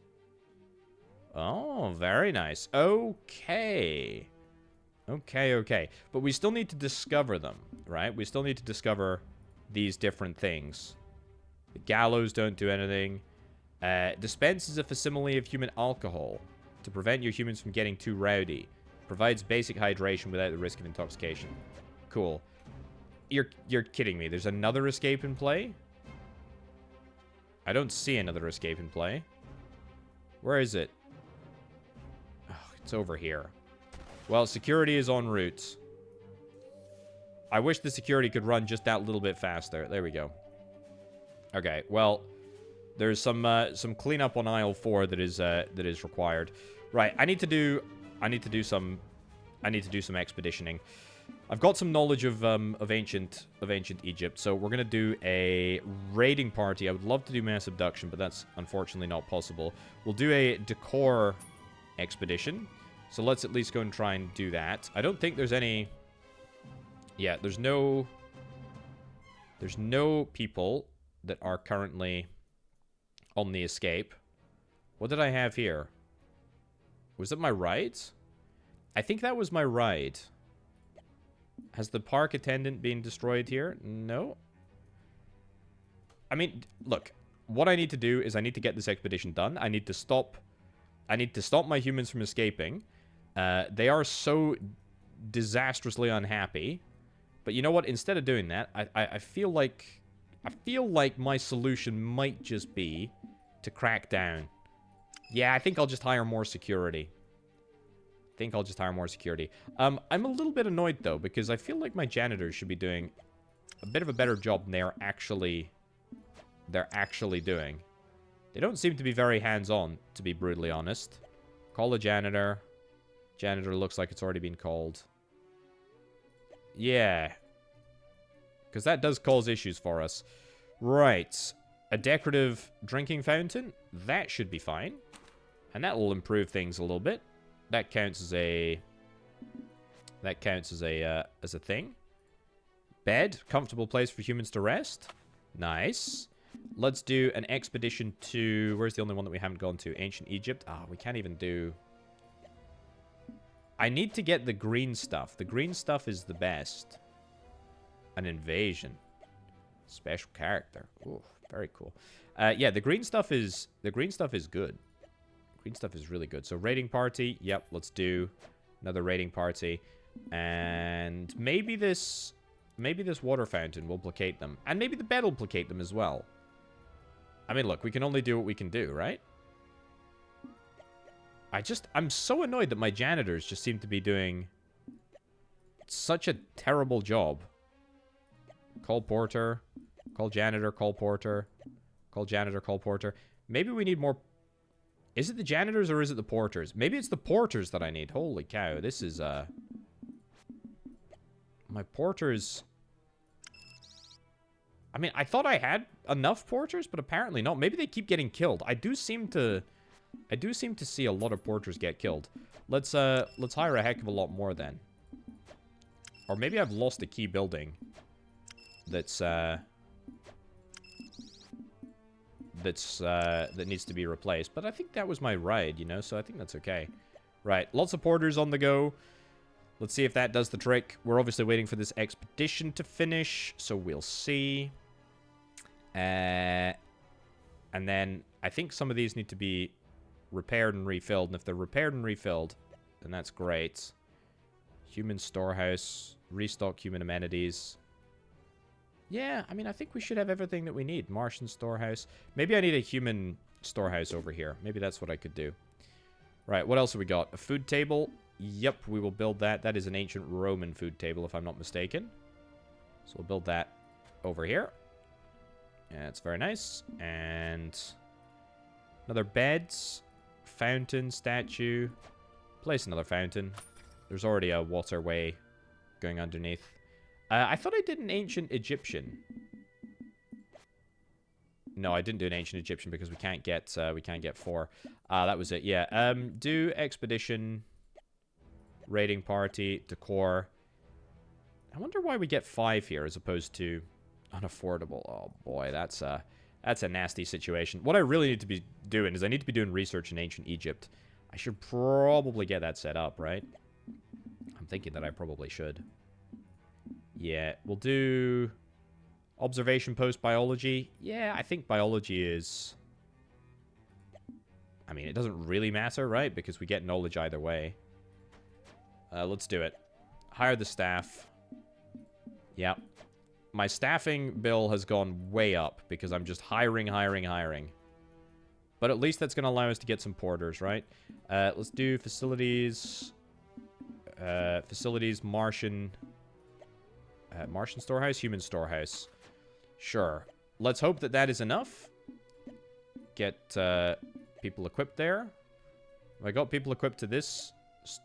Oh, very nice. Okay. Okay. But we still need to discover them, right? We still need to discover these different things. The gallows don't do anything. Dispenses a facsimile of human alcohol to prevent your humans from getting too rowdy. Provides basic hydration without the risk of intoxication. Cool. You're kidding me. There's another escape in play? I don't see another escape in play. Where is it? Oh, it's over here. Well, security is en route. I wish the security could run just that little bit faster. There we go. Okay, well, there's some cleanup on aisle 4 that is required. Right, I need to do some expeditioning. I've got some knowledge of ancient Egypt, so we're gonna do a raiding party. I would love to do mass abduction, but that's unfortunately not possible. We'll do a decor expedition. So let's at least go and try and do that. I don't think there's any... Yeah, there's no people that are currently on the escape. What did I have here? Was it my ride? I think that was my ride. Has the park attendant been destroyed here? No. I mean, look. What I need to do is I need to get this expedition done. I need to stop my humans from escaping. They are so disastrously unhappy. But you know what? Instead of doing that, I feel like my solution might just be to crack down. Yeah, I think I'll just hire more security. I'm a little bit annoyed though, because I feel like my janitors should be doing a bit of a better job than they're actually doing. They don't seem to be very hands-on, to be brutally honest. Call the janitor. Janitor looks like it's already been called. Yeah. Because that does cause issues for us. Right. A decorative drinking fountain. That should be fine. And that will improve things a little bit. That counts as a... as a thing. Bed. Comfortable place for humans to rest. Nice. Let's do an expedition to... Where's the only one that we haven't gone to? Ancient Egypt. Ah, we can't even do... I need to get the green stuff. The green stuff is the best. An invasion. Special character. Ooh, very cool. Yeah, the green stuff is good. Green stuff is really good. So raiding party. Yep, let's do another raiding party. And maybe this water fountain will placate them. And maybe the bed will placate them as well. I mean, look, we can only do what we can do, right? I'm so annoyed that my janitors just seem to be doing such a terrible job. Call porter. Call janitor, call porter. Call janitor, call porter. Maybe we need more... Is it the janitors or is it the porters? Maybe it's the porters that I need. Holy cow, this is, My porters... I mean, I thought I had enough porters, but apparently not. Maybe they keep getting killed. I do seem to see a lot of porters get killed. Let's hire a heck of a lot more then. Or maybe I've lost a key building that needs to be replaced. But I think that was my ride, you know, so I think that's okay. Right, lots of porters on the go. Let's see if that does the trick. We're obviously waiting for this expedition to finish, so we'll see. And then I think some of these need to be repaired and refilled. And if they're repaired and refilled, then that's great. Human storehouse. Restock human amenities. Yeah, I mean, I think we should have everything that we need. Martian storehouse. Maybe I need a human storehouse over here. Maybe that's what I could do. Right, what else have we got? A food table. Yep, we will build that. That is an ancient Roman food table, if I'm not mistaken. So we'll build that over here. Yeah, it's very nice. And another beds. Fountain, statue. Place another fountain. There's already a waterway going underneath. I thought I did an ancient Egyptian. No, I didn't do an ancient Egyptian because we can't get 4. That was it. Yeah. Do expedition, raiding party, decor. I wonder why we get 5 here as opposed to unaffordable. Oh boy, that's a nasty situation. What I really need to be doing is I need to be doing research in ancient Egypt. I should probably get that set up, right? I'm thinking that I probably should. Yeah, we'll do observation post biology. Yeah, I think biology is... I mean, it doesn't really matter, right? Because we get knowledge either way. Let's do it. Hire the staff. Yep. My staffing bill has gone way up because I'm just hiring. But at least that's going to allow us to get some porters, right? Let's do facilities. Facilities, Martian... Martian storehouse, human storehouse. Sure. Let's hope that that is enough. Get people equipped there. Have I got people equipped to this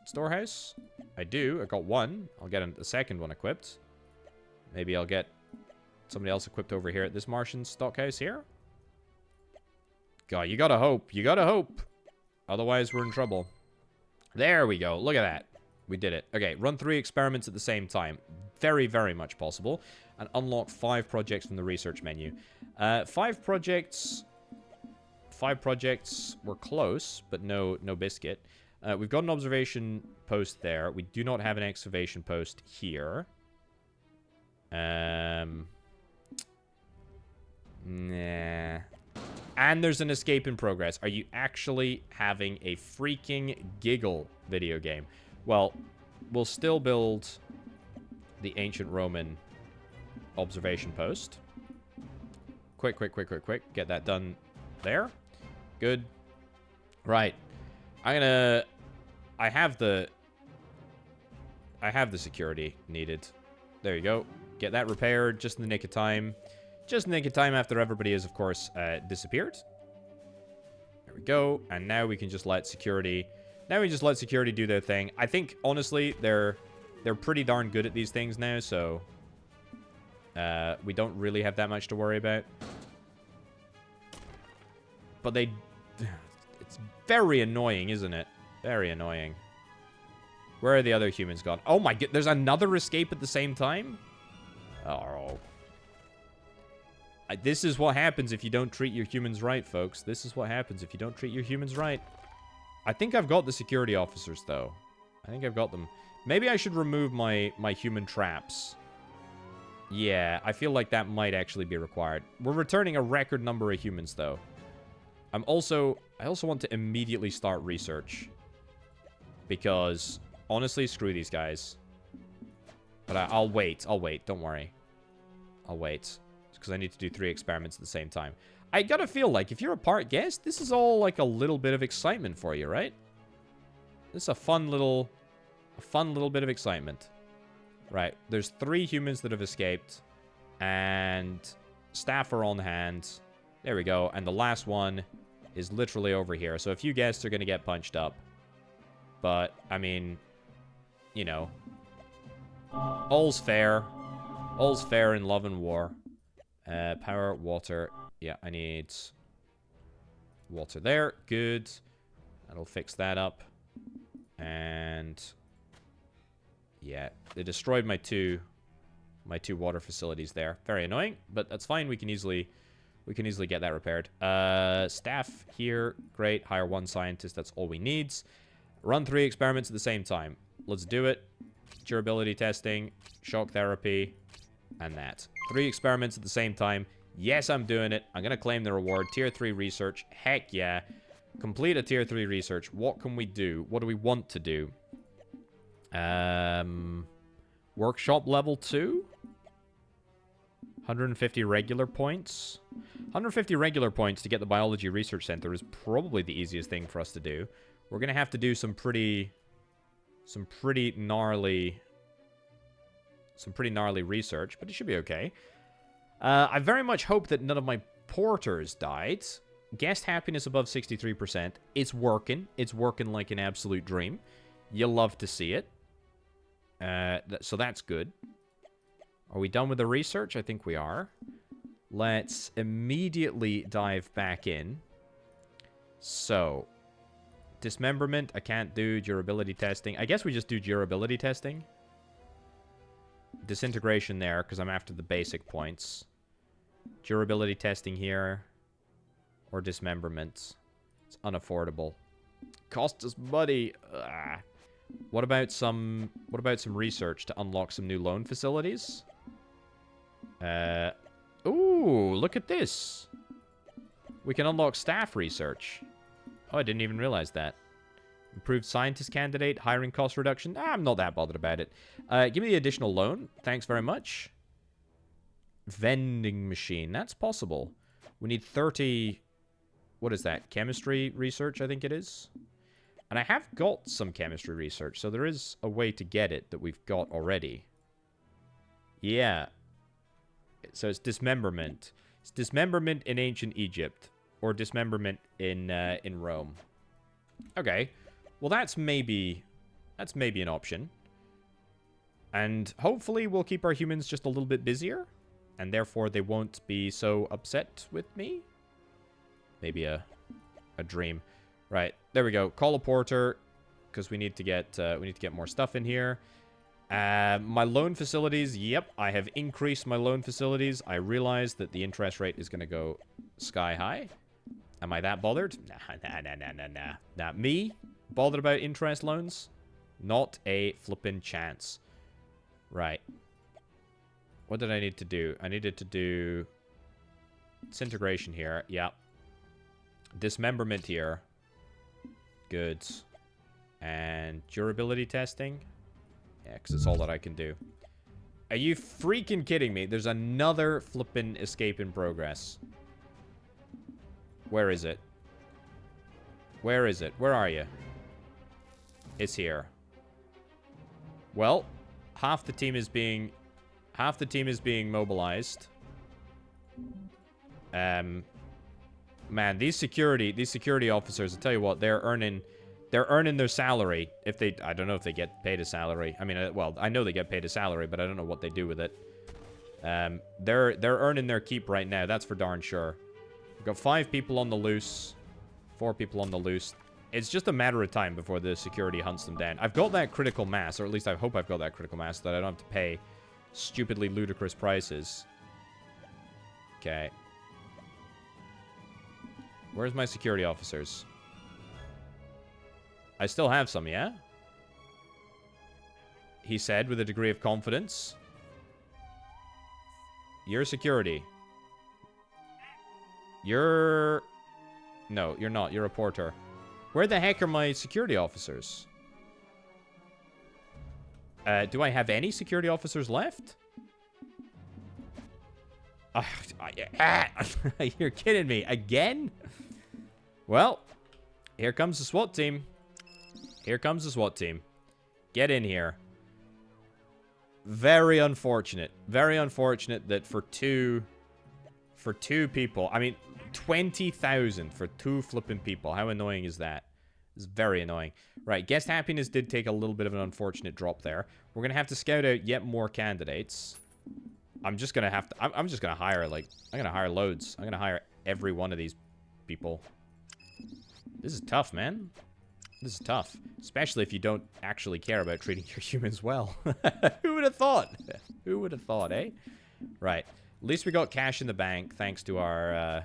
storehouse? I do. I got one. I'll get a second one equipped. Maybe I'll get somebody else equipped over here at this Martian stockhouse here. God, you gotta hope. You gotta hope. Otherwise, we're in trouble. There we go. Look at that. We did it. Okay, run 3 experiments at the same time. Very, very much possible. And unlock 5 projects from the research menu. 5 projects... 5 projects were close, but no biscuit. We've got an observation post there. We do not have an excavation post here. Nah. And there's an escape in progress. Are you actually having a freaking giggle video game? Well, we'll still build the ancient Roman observation post. Quick. Get that done there. Good. Right. I have the security needed. There you go. Get that repaired just in the nick of time. Just in the nick of time after everybody has, of course, disappeared. There we go. And now we can just let security... Now we just let security do their thing. I think, honestly, they're pretty darn good at these things now, so... we don't really have that much to worry about. But they... It's very annoying, isn't it? Very annoying. Where are the other humans gone? Oh my god, there's another escape at the same time? Oh. This is what happens if you don't treat your humans right, folks. This is what happens if you don't treat your humans right. I think I've got the security officers, though. I think I've got them. Maybe I should remove my human traps. Yeah, I feel like that might actually be required. We're returning a record number of humans, though. I also want to immediately start research. Because, honestly, screw these guys. But I'll wait. Don't worry. I'll wait. Because I need to do 3 experiments at the same time. I gotta feel like, if you're a part guest, this is all like a little bit of excitement for you, right? This is a fun little bit of excitement. Right, there's 3 humans that have escaped. And staff are on hand. There we go. And the last one is literally over here. So a few guests are gonna get punched up. But, I mean, you know. All's fair. All's fair in love and war. Power, water. Yeah, I need water there. Good. That'll fix that up. And yeah, they destroyed my two water facilities there. Very annoying, but that's fine. We can easily get that repaired. Staff here, great. Hire one scientist. That's all we need. Run 3 experiments at the same time. Let's do it. Durability testing, shock therapy, and that. 3 experiments at the same time. Yes, I'm doing it. I'm gonna claim the reward. Tier 3 research. Heck yeah. Complete a tier 3 research. What can we do? What do we want to do? Workshop level 2? 150 regular points. 150 regular points to get the biology research center is probably the easiest thing for us to do. We're gonna have to do some pretty gnarly research, but it should be okay. I very much hope that none of my porters died. Guest happiness above 63%. It's working. It's working like an absolute dream. You'll love to see it. So that's good. Are we done with the research? I think we are. Let's immediately dive back in. So, dismemberment, I can't do. Durability testing. I guess we just do durability testing. Disintegration there, because I'm after the basic points. Durability testing here. Or dismemberment. It's unaffordable. Costs us money. Ugh. What about some research to unlock some new loan facilities? Ooh, look at this. We can unlock staff research. Oh, I didn't even realize that. Improved scientist candidate, hiring cost reduction. I'm not that bothered about it. Give me the additional loan. Thanks very much. Vending machine. That's possible. We need 30... What is that? Chemistry research, I think it is. And I have got some chemistry research, so there is a way to get it that we've got already. Yeah. So it's dismemberment. It's dismemberment in ancient Egypt. Or dismemberment in Rome. Okay. Well, that's maybe an option. And hopefully we'll keep our humans just a little bit busier. And therefore they won't be so upset with me. Maybe a dream. Right, there we go. Call a porter, because we need to get more stuff in here. My loan facilities, yep, I have increased my loan facilities. I realize that the interest rate is going to go sky high. Am I that bothered? Nah. Not me? Bothered about interest loans? Not a flippin' chance. Right. What did I need to do? I needed to do disintegration here. Yep. Dismemberment here. Good. And durability testing. Yeah, because it's all that I can do. Are you freaking kidding me? There's another flippin' escape in progress. Where is it? Where is it? Where are you? It's here. Well, half the team is being mobilized. Man, these security officers, I'll tell you what, they're earning their salary. If they, I don't know if they get paid a salary. I mean, well, I know they get paid a salary, but I don't know what they do with it. They're earning their keep right now. That's for darn sure. We've got 5 people on the loose, 4 people on the loose. It's just a matter of time before the security hunts them down. I've got that critical mass, or at least I hope I've got that critical mass, so that I don't have to pay stupidly ludicrous prices. Okay. Where's my security officers? I still have some, yeah? He said with a degree of confidence. You're security. You're... No, you're not. You're a porter. Where the heck are my security officers? Do I have any security officers left? You're kidding me. Again? Well, here comes the SWAT team. Here comes the SWAT team. Get in here. Very unfortunate. Very unfortunate that for two people. I mean, 20,000 for 2 flipping people. How annoying is that? It's very annoying. Right, guest happiness did take a little bit of an unfortunate drop there. We're going to have to scout out yet more candidates. I'm just gonna have to... I'm just gonna hire, like... I'm gonna hire loads. I'm gonna hire every one of these people. This is tough, man. This is tough. Especially if you don't actually care about treating your humans well. Who would have thought? Who would have thought, eh? Right. At least we got cash in the bank, thanks to our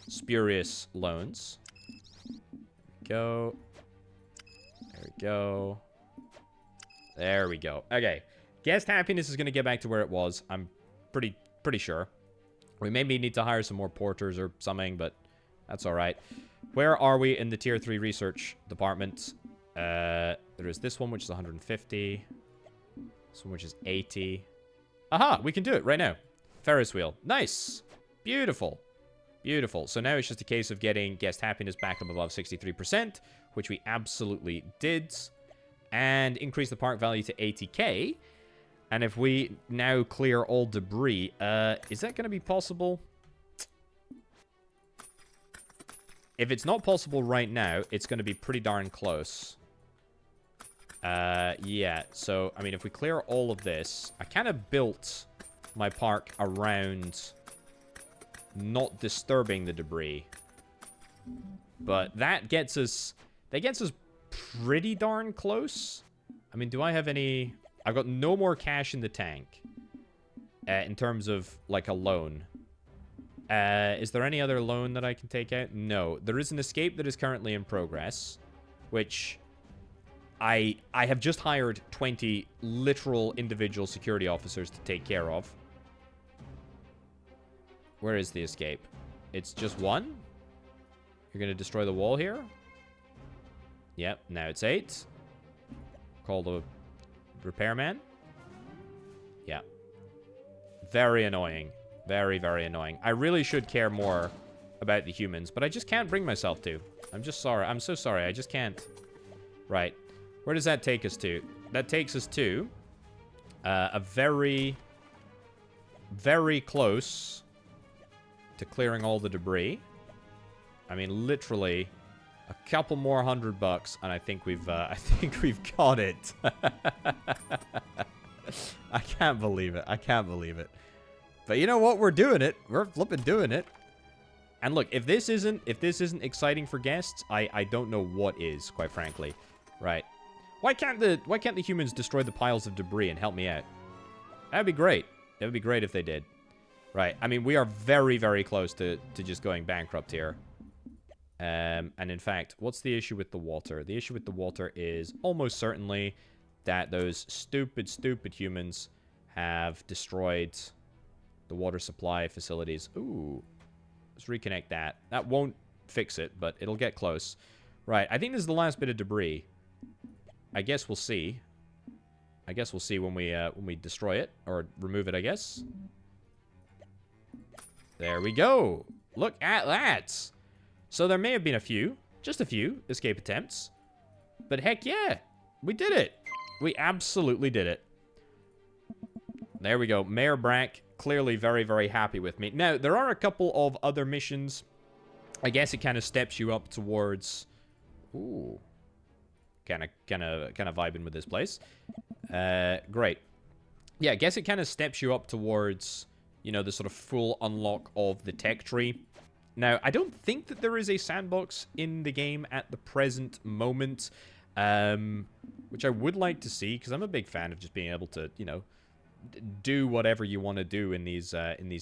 spurious loans. Go. There we go. There we go. Okay. Guest happiness is going to get back to where it was. I'm pretty sure. We maybe need to hire some more porters or something, but that's all right. Where are we in the tier 3 research department? There is this one, which is 150. This one, which is 80. Aha! We can do it right now. Ferris wheel. Nice. Beautiful. Beautiful. So now it's just a case of getting guest happiness back up above 63%, which we absolutely did. And increase the park value to 80k. And if we now clear all debris, is that going to be possible? If it's not possible right now, it's going to be pretty darn close. Yeah, so, I mean, if we clear all of this, I kind of built my park around not disturbing the debris. But that gets us pretty darn close. I mean, do I have any... I've got no more cash in the tank. In terms of, like, a loan. Is there any other loan that I can take out? No. There is an escape that is currently in progress. Which... I have just hired 20 literal individual security officers to take care of. Where is the escape? It's just one? You're going to destroy the wall here? Yep, now it's 8. Call the repairman. Yeah. Very annoying. Very, very annoying. I really should care more about the humans, but I just can't bring myself to. I'm just sorry. I'm so sorry. I just can't. Right. Where does that take us to? That takes us to a very, very close to clearing all the debris. I mean, literally a couple more $100, and I think we've got it. I can't believe it. I can't believe it. But you know what? We're doing it. We're flipping doing it. And look, if this isn't exciting for guests, I don't know what is, quite frankly. Right. Why can't the humans destroy the piles of debris and help me out? That'd be great. That would be great if they did. Right. I mean, we are very, very close to just going bankrupt here. And in fact, what's the issue with the water? The issue with the water is almost certainly that those stupid, stupid humans have destroyed the water supply facilities. Ooh. Let's reconnect that. That won't fix it, but it'll get close. Right. I think this is the last bit of debris. I guess we'll see. I guess we'll see when we destroy it or remove it, I guess. There we go. Look at that. So there may have been a few, just a few escape attempts. But heck yeah, we did it. We absolutely did it. There we go. Mayor Brack clearly very, very happy with me. Now, there are a couple of other missions. I guess it kind of steps you up towards... Ooh. Kind of vibing with this place. Great. Yeah, I guess it kind of steps you up towards, you know, the sort of full unlock of the tech tree. Now, I don't think that there is a sandbox in the game at the present moment, which I would like to see, because I'm a big fan of just being able to, you know, do whatever you want to do in these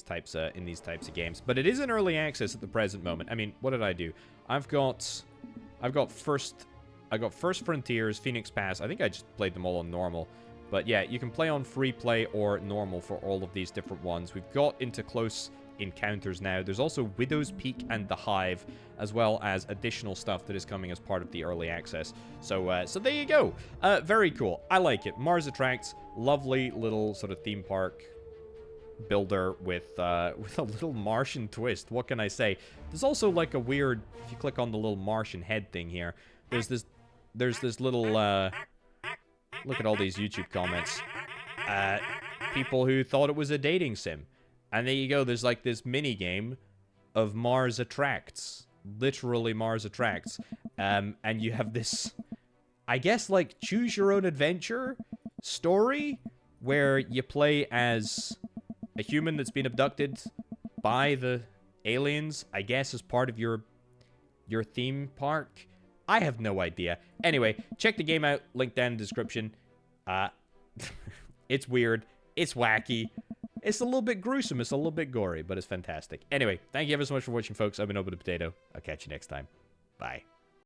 types of games. But it is in early access at the present moment. I mean, what did I do? I've got First Frontiers, Phoenix Pass. I think I just played them all on normal. But yeah, you can play on free play or normal for all of these different ones. We've got into close encounters now. There's also Widow's Peak and the Hive, as well as additional stuff that is coming as part of the early access. So so there you go. Very cool. I like it. Mars Attracts, lovely little sort of theme park builder with a little Martian twist. What can I say? There's also like a weird, if you click on the little Martian head thing here, there's this little, look at all these YouTube comments. People who thought it was a dating sim. And there you go, there's like this mini game of Mars Attracts. Literally Mars Attracts. And you have this, I guess, like, choose your own adventure story where you play as a human that's been abducted by the aliens, I guess, as part of your theme park. I have no idea. Anyway, check the game out. Link down in the description. It's weird. It's wacky. It's a little bit gruesome. It's a little bit gory, but it's fantastic. Anyway, thank you ever so much for watching, folks. I've been Orbital Potato. I'll catch you next time. Bye.